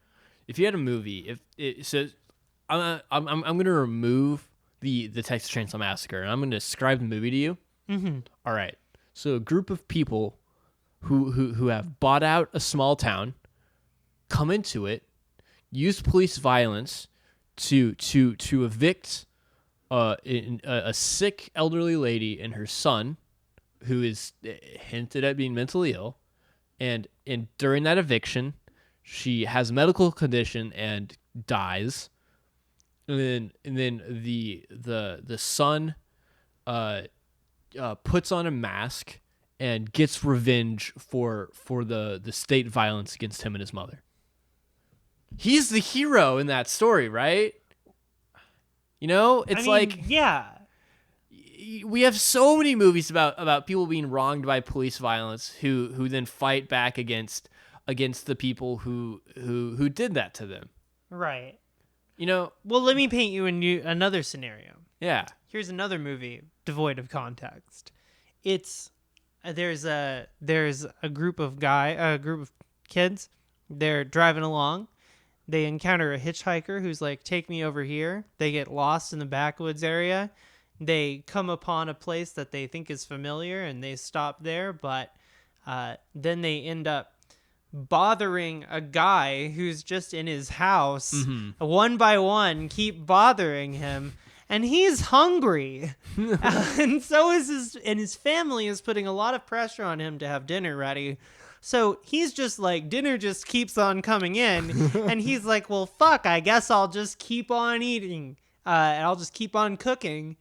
if you had a movie, if it says, I'm going to remove the Texas Chainsaw Massacre, and I'm going to describe the movie to you. All right. So a group of people who have bought out a small town, come into it, use police violence to evict a sick elderly lady and her son, who is hinted at being mentally ill, and during that eviction, she has a medical condition and dies. And then the son puts on a mask and gets revenge for the state violence against him and his mother. He's the hero in that story, right? Yeah. We have so many movies about people being wronged by police violence who then fight back against the people who did that to them. Right. Well, let me paint you another scenario. Yeah. Here's another movie devoid of context. There's a group of kids. They're driving along. They encounter a hitchhiker who's like, "Take me over here." They get lost in the backwoods area. They come upon a place that they think is familiar, and they stop there. But then they end up bothering a guy who's just in his house. One by one, keep bothering him. and he's hungry. And so is his family is putting a lot of pressure on him to have dinner ready. So he's just like, dinner just keeps on coming in, and he's like, well, fuck, I guess I'll just keep on eating, and I'll just keep on cooking.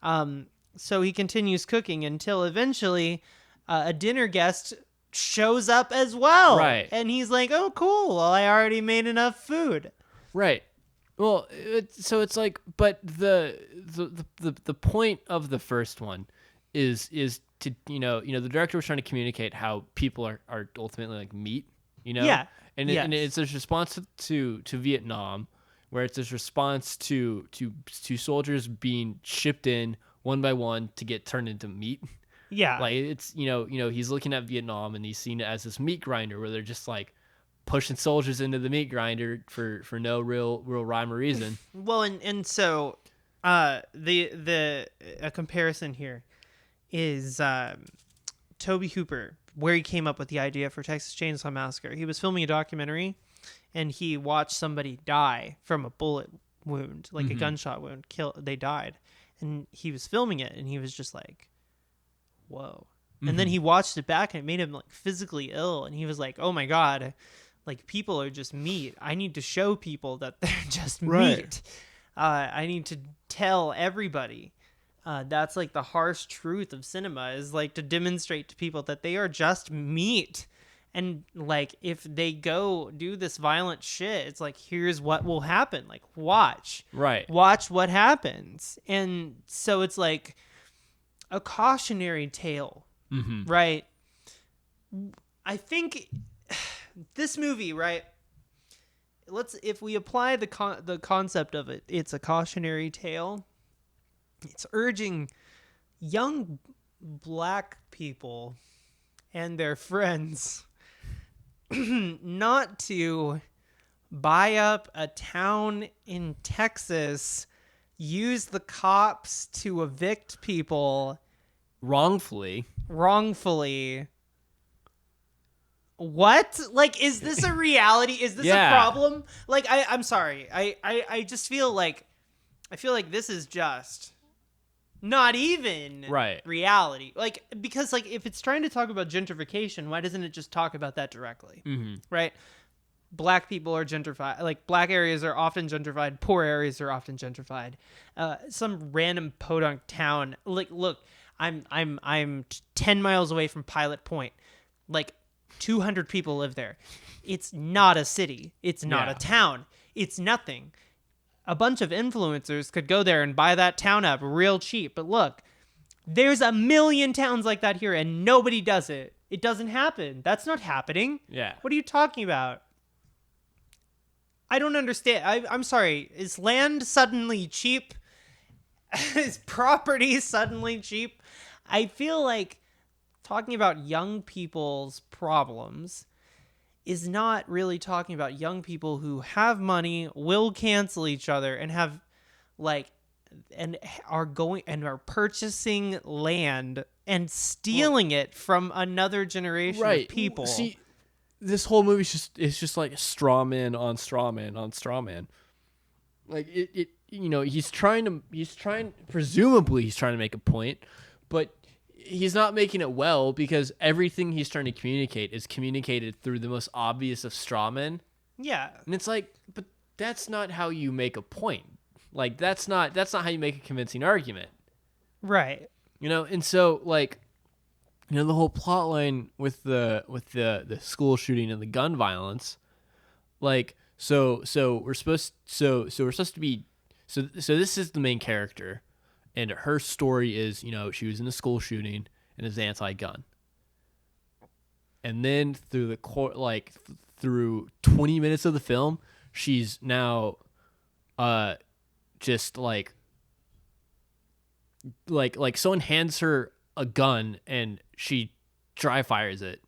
So he continues cooking until eventually a dinner guest shows up as well. Right. And he's like, oh, cool, well, I already made enough food. Right. Well, so it's like, but the point of the first one is to the director was trying to communicate how people are ultimately like meat, Yeah. and Yes. and it's this response to Vietnam, where it's this response to soldiers being shipped in one by one to get turned into meat. Yeah. Like it's he's looking at Vietnam and he's seen it as this meat grinder where they're just like pushing soldiers into the meat grinder for no real rhyme or reason. Well, and so a comparison here is Toby Hooper, where he came up with the idea for Texas Chainsaw Massacre. He was filming a documentary, and he watched somebody die from a bullet wound, like a gunshot wound. They died, and he was filming it, and he was just like, "Whoa!" And then he watched it back, and it made him like physically ill, and he was like, "Oh my god, like people are just meat. I need to show people that they're just meat. I need to tell everybody." That's like the harsh truth of cinema, is like to demonstrate to people that they are just meat. And like, if they go do this violent shit, it's like, here's what will happen. Like, watch what happens. And so it's like a cautionary tale, right? I think this movie, right? If we apply the concept of it, it's a cautionary tale. It's urging young black people and their friends not to buy up a town in Texas, use the cops to evict people wrongfully. What? Like, is this a reality? Is this a problem? Like, I'm sorry. I just feel like this is just not even reality. Like, because like, if it's trying to talk about gentrification, why doesn't it just talk about that directly? Right? Black people are gentrified. Like, black areas are often gentrified. Poor areas are often gentrified. Some random podunk town. Like, look, I'm 10 miles away from Pilot Point. Like, 200 people live there. It's not a city. It's not a town. It's nothing. A bunch of influencers could go there and buy that town up real cheap. But look, there's a million towns like that here, and nobody does it. It doesn't happen. That's not happening. Yeah. What are you talking about? I don't understand. I'm sorry. Is land suddenly cheap? Is property suddenly cheap? I feel like talking about young people's problems is not really talking about young people who have money, will cancel each other, and have like, and are purchasing land and stealing it from another generation of people. See, this whole movie is just like straw man on straw man on straw man. Like presumably he's trying to make a point, but he's not making it well, because everything he's trying to communicate is communicated through the most obvious of straw men. Yeah. And it's like, but that's not how you make a point. Like, that's not how you make a convincing argument. Right. And so like, the whole plot line with the school shooting and the gun violence, like, so we're supposed to be, so this is the main character. And her story is, she was in a school shooting and is anti-gun. And then through through 20 minutes of the film, she's now just like someone hands her a gun and she dry fires it.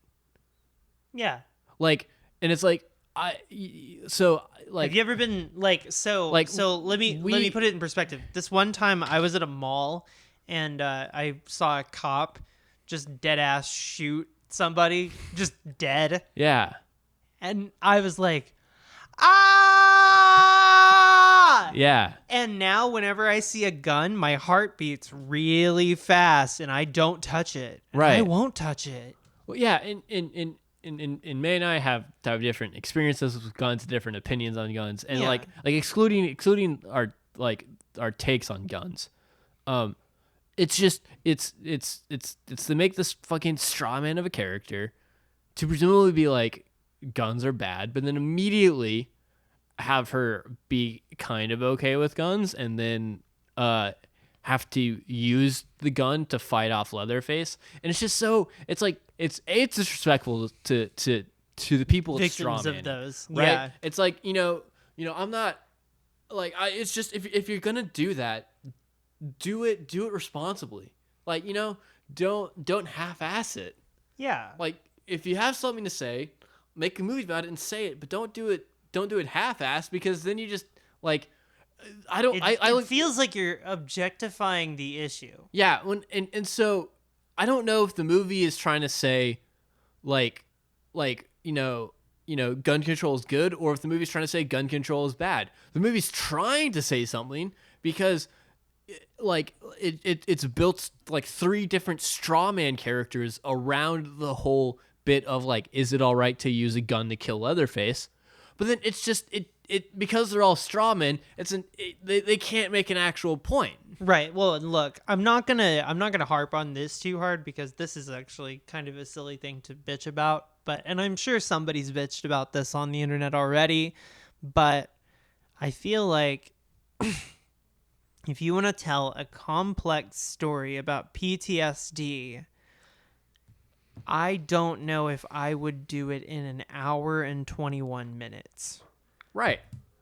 Yeah. Like, and it's like, have you ever been let me put it in perspective. This one time I was at a mall and I saw a cop just dead ass shoot somebody, just dead. Yeah. And I was like, ah! Yeah. And now whenever I see a gun, my heart beats really fast and I don't touch it. And I Right. won't touch it. Well, yeah, and May and I have different experiences with guns, different opinions on guns, and Yeah. like excluding our takes on guns. It's just it's to make this fucking straw man of a character to presumably be like guns are bad, but then immediately have her be kind of okay with guns, and then have to use the gun to fight off Leatherface, and it's just so it's disrespectful to the people it's Victims straw of those. right? Yeah. It's like I'm not like it's just if you're gonna do that, do it responsibly. Like don't half-ass it. Yeah. Like if you have something to say, make a movie about it and say it, but don't do it half-ass, because then you just like it feels like you're objectifying the issue. Yeah, and so I don't know if the movie is trying to say like gun control is good, or if the movie's trying to say gun control is bad. The movie's trying to say something, because it's built like 3 different straw man characters around the whole bit of like, is it all right to use a gun to kill Leatherface? But then it's just it because they're all straw men, they can't make an actual point. Right. Well, look, I'm not gonna harp on this too hard, because this is actually kind of a silly thing to bitch about. And I'm sure somebody's bitched about this on the internet already. But I feel like if you want to tell a complex story about PTSD, I don't know if I would do it in an hour and 21 minutes. Right.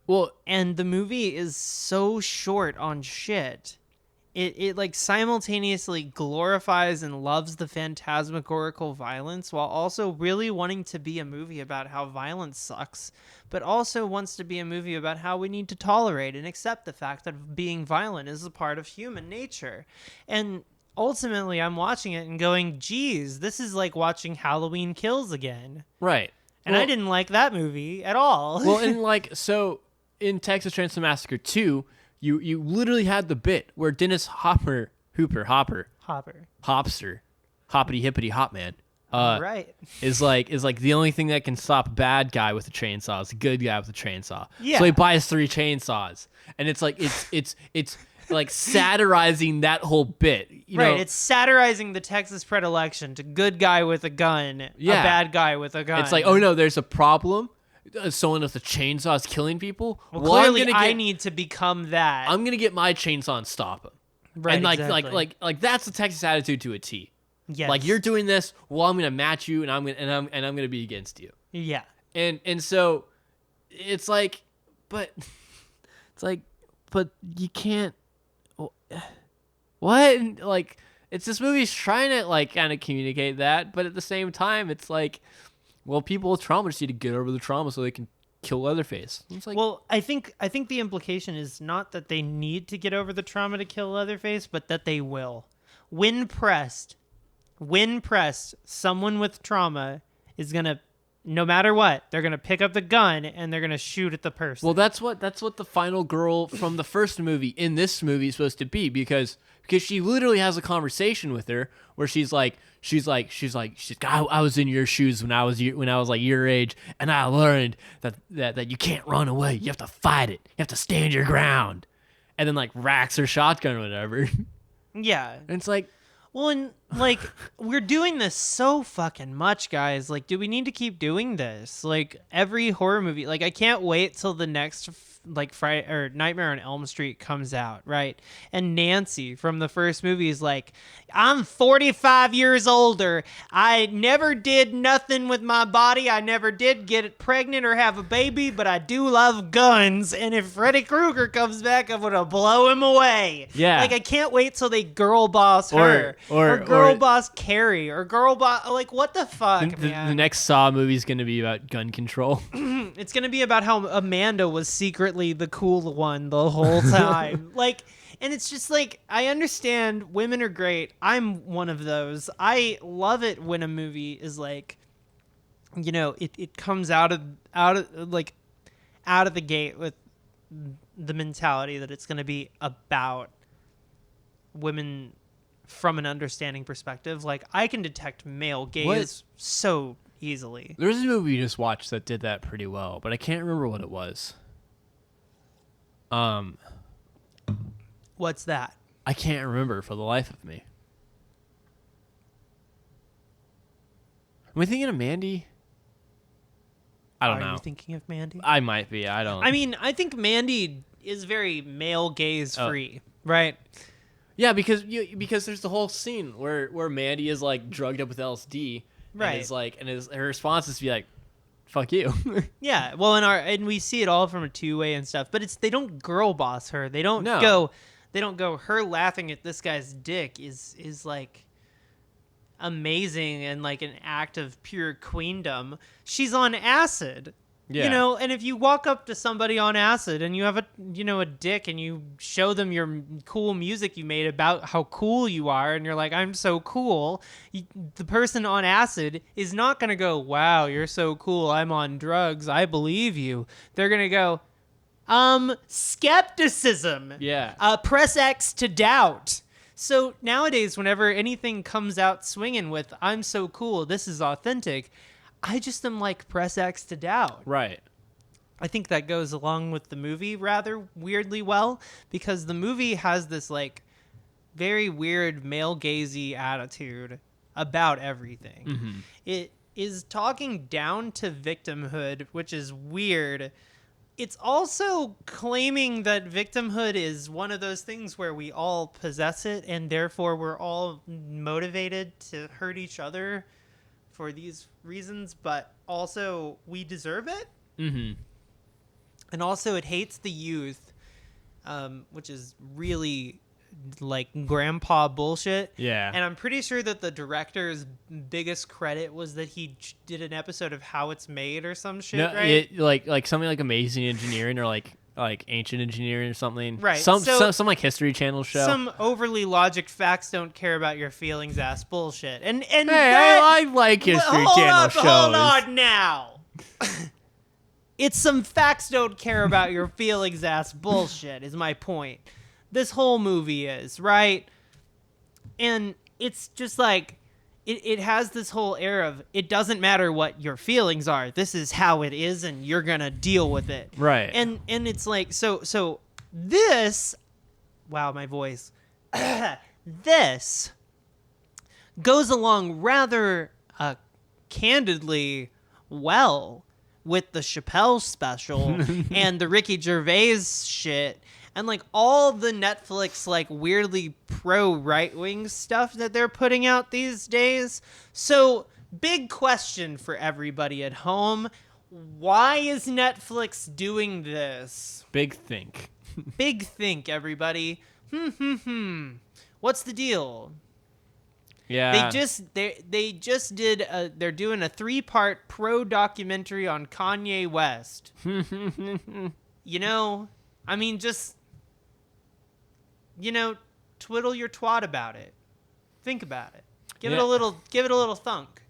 Well, and the movie is so short on shit. It like simultaneously glorifies and loves the phantasmagorical violence, while also really wanting to be a movie about how violence sucks, but also wants to be a movie about how we need to tolerate and accept the fact that being violent is a part of human nature. And ultimately, I'm watching it and going, geez, this is like watching Halloween Kills again. Right. And I didn't like that movie at all. Well, and so in Texas Chainsaw Massacre 2, you literally had the bit where Dennis Hopper, Hopster, Hoppity Hippity Hop Man, right, is like the only thing that can stop a bad guy with a chainsaw is a good guy with a chainsaw. Yeah. So he buys 3 chainsaws, and it's like it's like satirizing that whole bit. You know? It's satirizing the Texas predilection to good guy with a gun, a bad guy with a gun. It's like, oh no, there's a problem. Someone with a chainsaw is killing people. Well, clearly, I need to become that. I'm gonna get my chainsaw and stop him. Right, and exactly. like that's the Texas attitude to a T. Yes. Like, you're doing this, well, I'm gonna match you, and I'm gonna be against you. Yeah. And so it's like, but you can't. What? Like, it's this movie's trying to like kind of communicate that, but at the same time, it's like, well, people with trauma just need to get over the trauma so they can kill Leatherface. It's like, well, I think the implication is not that they need to get over the trauma to kill Leatherface, but that they will. When pressed, someone with trauma is gonna, no matter what, they're gonna pick up the gun and they're gonna shoot at the person. well, that's what the final girl from the first movie in this movie is supposed to be, because she literally has a conversation with her where she's like, I was in your shoes when I was like your age, and I learned that you can't run away. You have to fight it. You have to stand your ground. And then like racks her shotgun or whatever. Yeah. And it's like, well, and like, we're doing this so fucking much, guys. Like, do we need to keep doing this? Like, every horror movie, like, I can't wait till the next like Friday or Nightmare on Elm Street comes out, right? And Nancy from the first movie is like, I'm 45 years older. I never did nothing with my body. I never did get pregnant or have a baby, but I do love guns. And if Freddy Krueger comes back, I'm gonna blow him away. Yeah. Like, I can't wait till they girl boss her or girl boss Carrie or girl boss. Like, what the fuck, man? The next Saw movie is going to be about gun control. It's gonna be about how Amanda was secretly the cool one the whole time. Like, and it's just like, I understand women are great. I'm one of those. I love it when a movie is like, you know, it comes out of the gate with the mentality that it's going to be about women from an understanding perspective. Like, I can detect male gaze so easily. There's a movie you just watched that did that pretty well, but I can't remember what it was. What's that? I can't remember for the life of me. Am I thinking of Mandy? I don't know. Are you thinking of Mandy? I might be. I don't. I mean, I think Mandy is very male gaze free, right? Yeah, because there's the whole scene where Mandy is like drugged up with LSD, right? And is like, her response is to be like, "Fuck you." Yeah, well, and we see it all from a two-way and stuff, but they don't girl boss her. They don't go. Her laughing at this guy's dick is like amazing and like an act of pure queendom. She's on acid. Yeah. You know, and if you walk up to somebody on acid and you have a dick and you show them your cool music you made about how cool you are and you're like, I'm so cool, the person on acid is not going to go, wow, you're so cool, I'm on drugs, I believe you. They're going to go, skepticism. Yeah. Press X to doubt. So nowadays, whenever anything comes out swinging with, I'm so cool, this is authentic, I just am like, press X to doubt. Right. I think that goes along with the movie rather weirdly well, because the movie has this like very weird male gazy attitude about everything. Mm-hmm. It is talking down to victimhood, which is weird. It's also claiming that victimhood is one of those things where we all possess it and therefore we're all motivated to hurt each other for these reasons, but also we deserve it. Mm-hmm. And also it hates the youth, which is really like grandpa bullshit. Yeah. And I'm pretty sure that the director's biggest credit was that he did an episode of How It's Made or some shit, right? Like something like Amazing Engineering or like Ancient Engineering or something. Right. Some like History Channel show. Some overly logic facts don't care about your feelings ass bullshit. And hey, that, I like History Channel shows. Hold on now. It's some facts don't care about your feelings ass bullshit is my point. This whole movie is, right? And it's just like, it has this whole air of, it doesn't matter what your feelings are. This is how it is, and you're going to deal with it. Right. And it's like, so this, wow, my voice. This goes along rather candidly well with the Chappelle special and the Ricky Gervais shit. And like all the Netflix like weirdly pro right-wing stuff that they're putting out these days. So big question for everybody at home. Why is Netflix doing this? Big think. Big think, everybody. What's the deal? Yeah. They just did they're doing a 3-part pro documentary on Kanye West. You know, I mean, just, you know, twiddle your twat about it. Think about it. Give it a little thunk.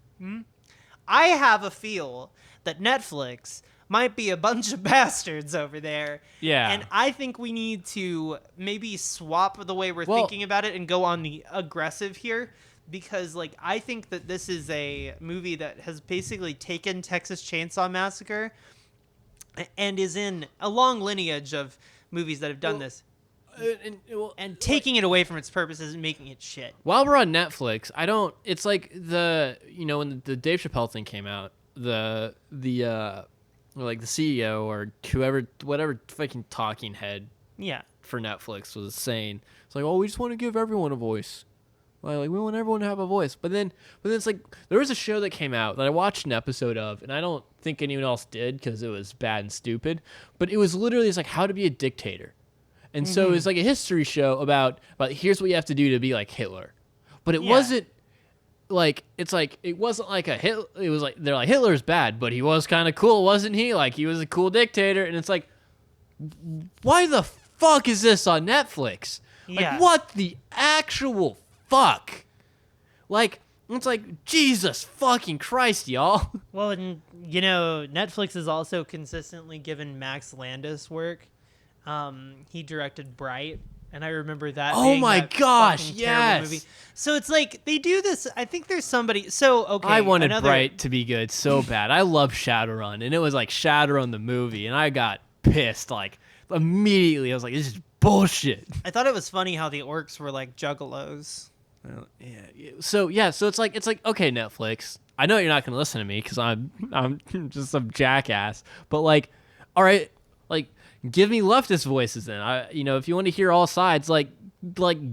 I have a feel that Netflix might be a bunch of bastards over there. Yeah. And I think we need to maybe swap the way we're thinking about it and go on the aggressive here. Because, like, I think that this is a movie that has basically taken Texas Chainsaw Massacre and is in a long lineage of movies that have done this. And taking it away from its purposes and making it shit. While we're on Netflix, it's like when the Dave Chappelle thing came out, the CEO or whatever fucking talking head for Netflix was saying, it's like, oh, we just want to give everyone a voice. Like, we want everyone to have a voice. But then it's like, there was a show that came out that I watched an episode of, and I don't think anyone else did because it was bad and stupid. But it was literally, it's like how to be a dictator. And so it's like a history show about here's what you have to do to be like Hitler. But it wasn't like, it wasn't like a Hitler. It was like, they're like, Hitler's bad, but he was kind of cool, wasn't he? Like, he was a cool dictator. And it's like, why the fuck is this on Netflix? Yeah. Like, what the actual fuck? Like, it's like, Jesus fucking Christ, y'all. Well, and, you know, Netflix has also consistently given Max Landis work. He directed Bright, and I remember that. Oh being my that gosh, fucking terrible yes. movie. So it's like they do this. I think there's somebody. So okay, I wanted another, Bright to be good so bad. I love Shadowrun, and it was like Shadowrun the movie, and I got pissed like immediately. I was like, this is bullshit. I thought it was funny how the orcs were like juggalos. So it's like okay, Netflix. I know you're not gonna listen to me because I'm just some jackass. But like, all right, like give me leftist voices then. If you want to hear all sides, like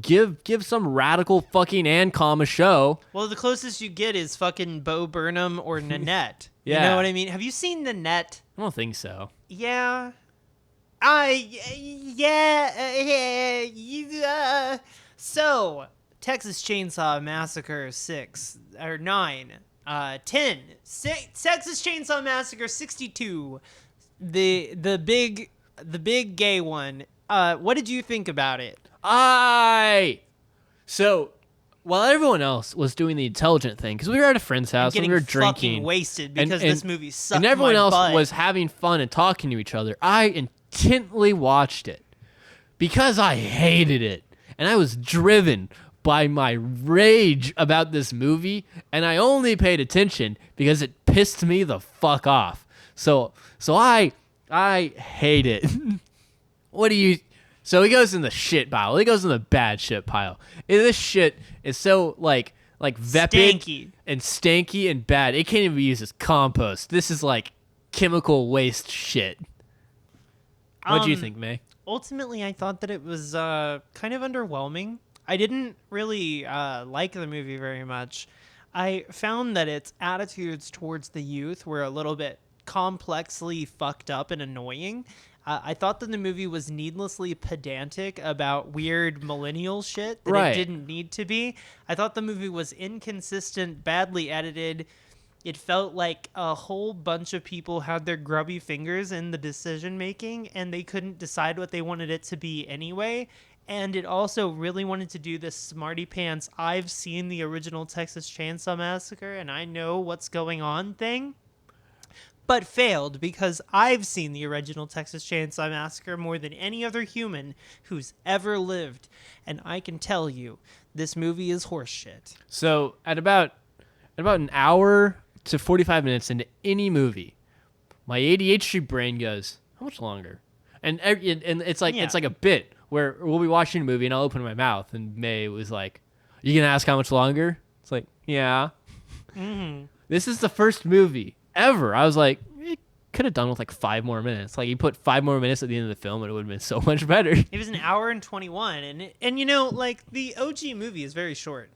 give some radical fucking ANCOM a show. Well, the closest you get is fucking Bo Burnham or Nanette. You Yeah. know what I mean? Have you seen Nanette? I don't think so. Yeah. So, Texas Chainsaw Massacre 6 or 9, 10, Texas Chainsaw Massacre 62, the big gay one. What did you think about it? So while everyone else was doing the intelligent thing, because we were at a friend's house and Getting we were fucking drinking, wasted because this movie sucked. and everyone my else butt. was having fun and talking to each other, I intently watched it because I hated it, and I was driven by my rage about this movie, and I only paid attention because it pissed me the fuck off. So I hate it. What do you? So he goes in the shit pile. He goes in the bad shit pile. And this shit is so like vapid Stanky. and stanky and bad. It can't even be used as compost. This is like chemical waste shit. What do you think, May? Ultimately, I thought that it was kind of underwhelming. I didn't really like the movie very much. I found that its attitudes towards the youth were a little bit complexly fucked up and annoying. I thought that the movie was needlessly pedantic about weird millennial shit that Right. it didn't need to be. I thought the movie was inconsistent, badly edited. It felt like a whole bunch of people had their grubby fingers in the decision making and they couldn't decide what they wanted it to be anyway. And it also really wanted to do this smarty pants, I've seen the original Texas Chainsaw Massacre and I know what's going on thing. But failed because I've seen the original Texas Chainsaw Massacre more than any other human who's ever lived. And I can tell you, this movie is horseshit. So at about an hour to 45 minutes into any movie, my ADHD brain goes, how much longer? And it's like it's like a bit where we'll be watching a movie and I'll open my mouth and May was like, you gonna ask how much longer? It's like, yeah. Mm-hmm. This is the first movie ever. I was like, it could have done with like 5 more minutes. Like you put 5 more minutes at the end of the film and it would have been so much better. It was an hour and 21. And you know, like, the OG movie is very short,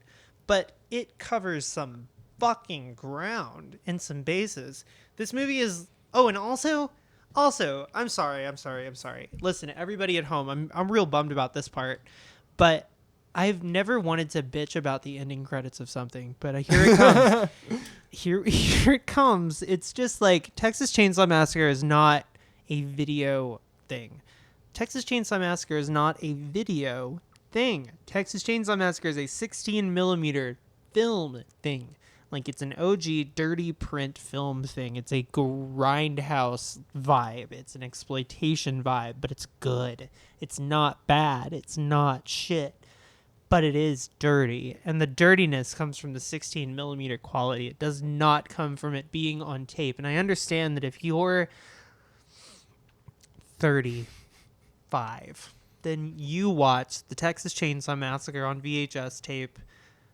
but it covers some fucking ground and some bases. This movie is... Oh, and also, I'm sorry. Listen, everybody at home, I'm real bummed about this part, but I've never wanted to bitch about the ending credits of something, but here it comes. Here it comes. It's just like Texas Chainsaw Massacre is not a video thing. Texas Chainsaw Massacre is not a video thing. Texas Chainsaw Massacre is a 16 millimeter film thing. Like, it's an OG dirty print film thing. It's a grindhouse vibe. It's an exploitation vibe, but it's good. It's not bad. It's not shit. But it is dirty. And the dirtiness comes from the 16 millimeter quality. It does not come from it being on tape. And I understand that if you're 35, then you watch the Texas Chainsaw Massacre on VHS tape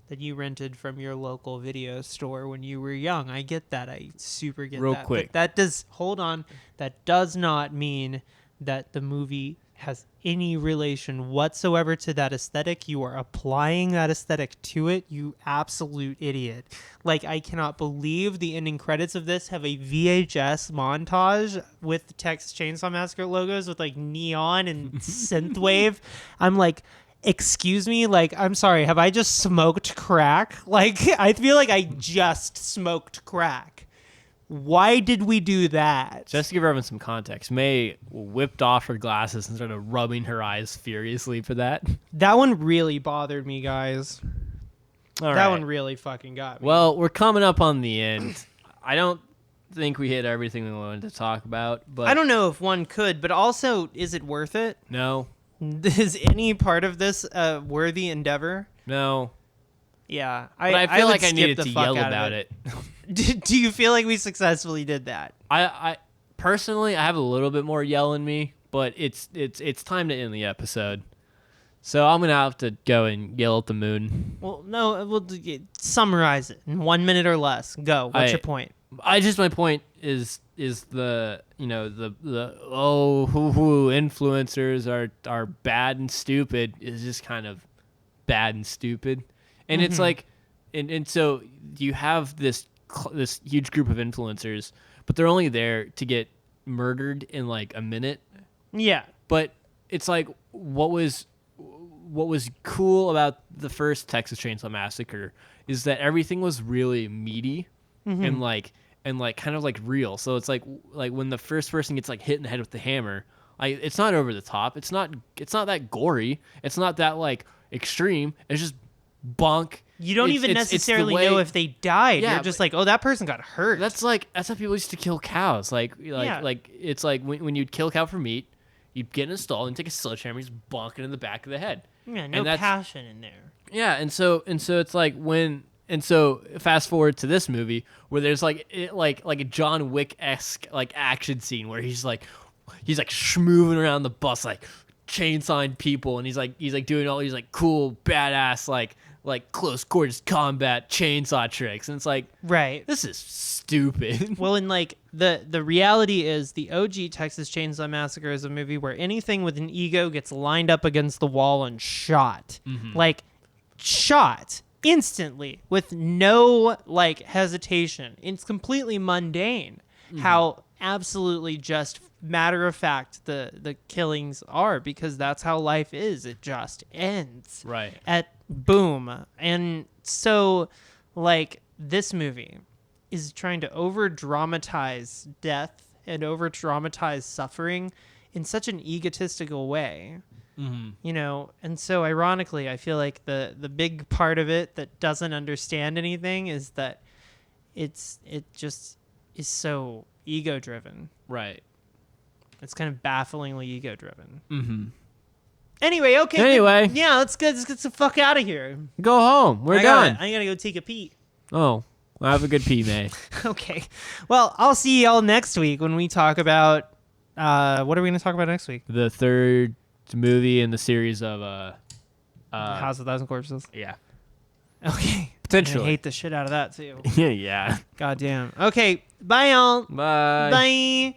that you rented from your local video store when you were young. I get that. I super get Real that. quick. But that does not mean that the movie has any relation whatsoever to that aesthetic. You are applying that aesthetic to it, you absolute idiot. Like, I cannot believe the ending credits of this have a VHS montage with the Texas Chainsaw Massacre logos with like neon and synthwave. I'm like, excuse me, like, I'm sorry, have I just smoked crack? Like, I feel like I just smoked crack. Why did we do that? Just to give everyone some context, May whipped off her glasses and started rubbing her eyes furiously for that. That one really bothered me, guys. All That right. one really fucking got me. Well, we're coming up on the end. I don't think we hit everything we wanted to talk about, but I don't know if one could, but also, is it worth it? no, Is any part of this a worthy endeavor? no. Yeah, But I feel would like I skip needed the to fuck yell out of about it. Do you feel like we successfully did that? I personally, I have a little bit more yell in me, but it's time to end the episode. So I'm gonna have to go and yell at the moon. Well, no, summarize it in 1 minute or less. Go. What's your point? My point is the who influencers are bad and stupid is just kind of bad and stupid, and it's like, and so you have this huge group of influencers, but they're only there to get murdered in like a minute. Yeah. But it's like what was cool about the first Texas Chainsaw Massacre is that everything was really meaty and like kind of like real. So it's like when the first person gets like hit in the head with the hammer, like it's not over the top. It's not that gory. It's not that like extreme. It's just bonk. You don't even necessarily know if they died. Yeah, You're just like, oh, that person got hurt. That's how people used to kill cows. Like it's like when you'd kill a cow for meat, you'd get in a stall and take a sledgehammer, just bonk it in the back of the head. Yeah, no passion in there. Yeah, and so it's like fast forward to this movie where there's like a John Wick-esque like action scene where he's like schmooving around the bus like chainsawing people, and he's like doing all these like cool badass like close quarters combat chainsaw tricks, and it's like, right, this is stupid. Well, and like the reality is the OG Texas Chainsaw Massacre is a movie where anything with an ego gets lined up against the wall and shot. Like shot instantly with no like hesitation. It's completely mundane how absolutely just matter of fact the killings are, because that's how life is. It just ends Right at boom. And so like this movie is trying to over dramatize death and over dramatize suffering in such an egotistical way. You know, and so ironically, I feel like the big part of it that doesn't understand anything is that it just is so ego driven. Right. It's kind of bafflingly ego driven. Anyway, okay. Anyway. Yeah, let's get the fuck out of here. Go home. We're done. I gotta go take a pee. Oh, well, have a good pee, May. Okay. Well, I'll see y'all next week when we talk about what are we gonna talk about next week? The third movie in the series of House of Thousand Corpses. Yeah. Okay. Potentially. I hate the shit out of that too. Yeah. God damn. Okay. Bye y'all. Bye. Bye.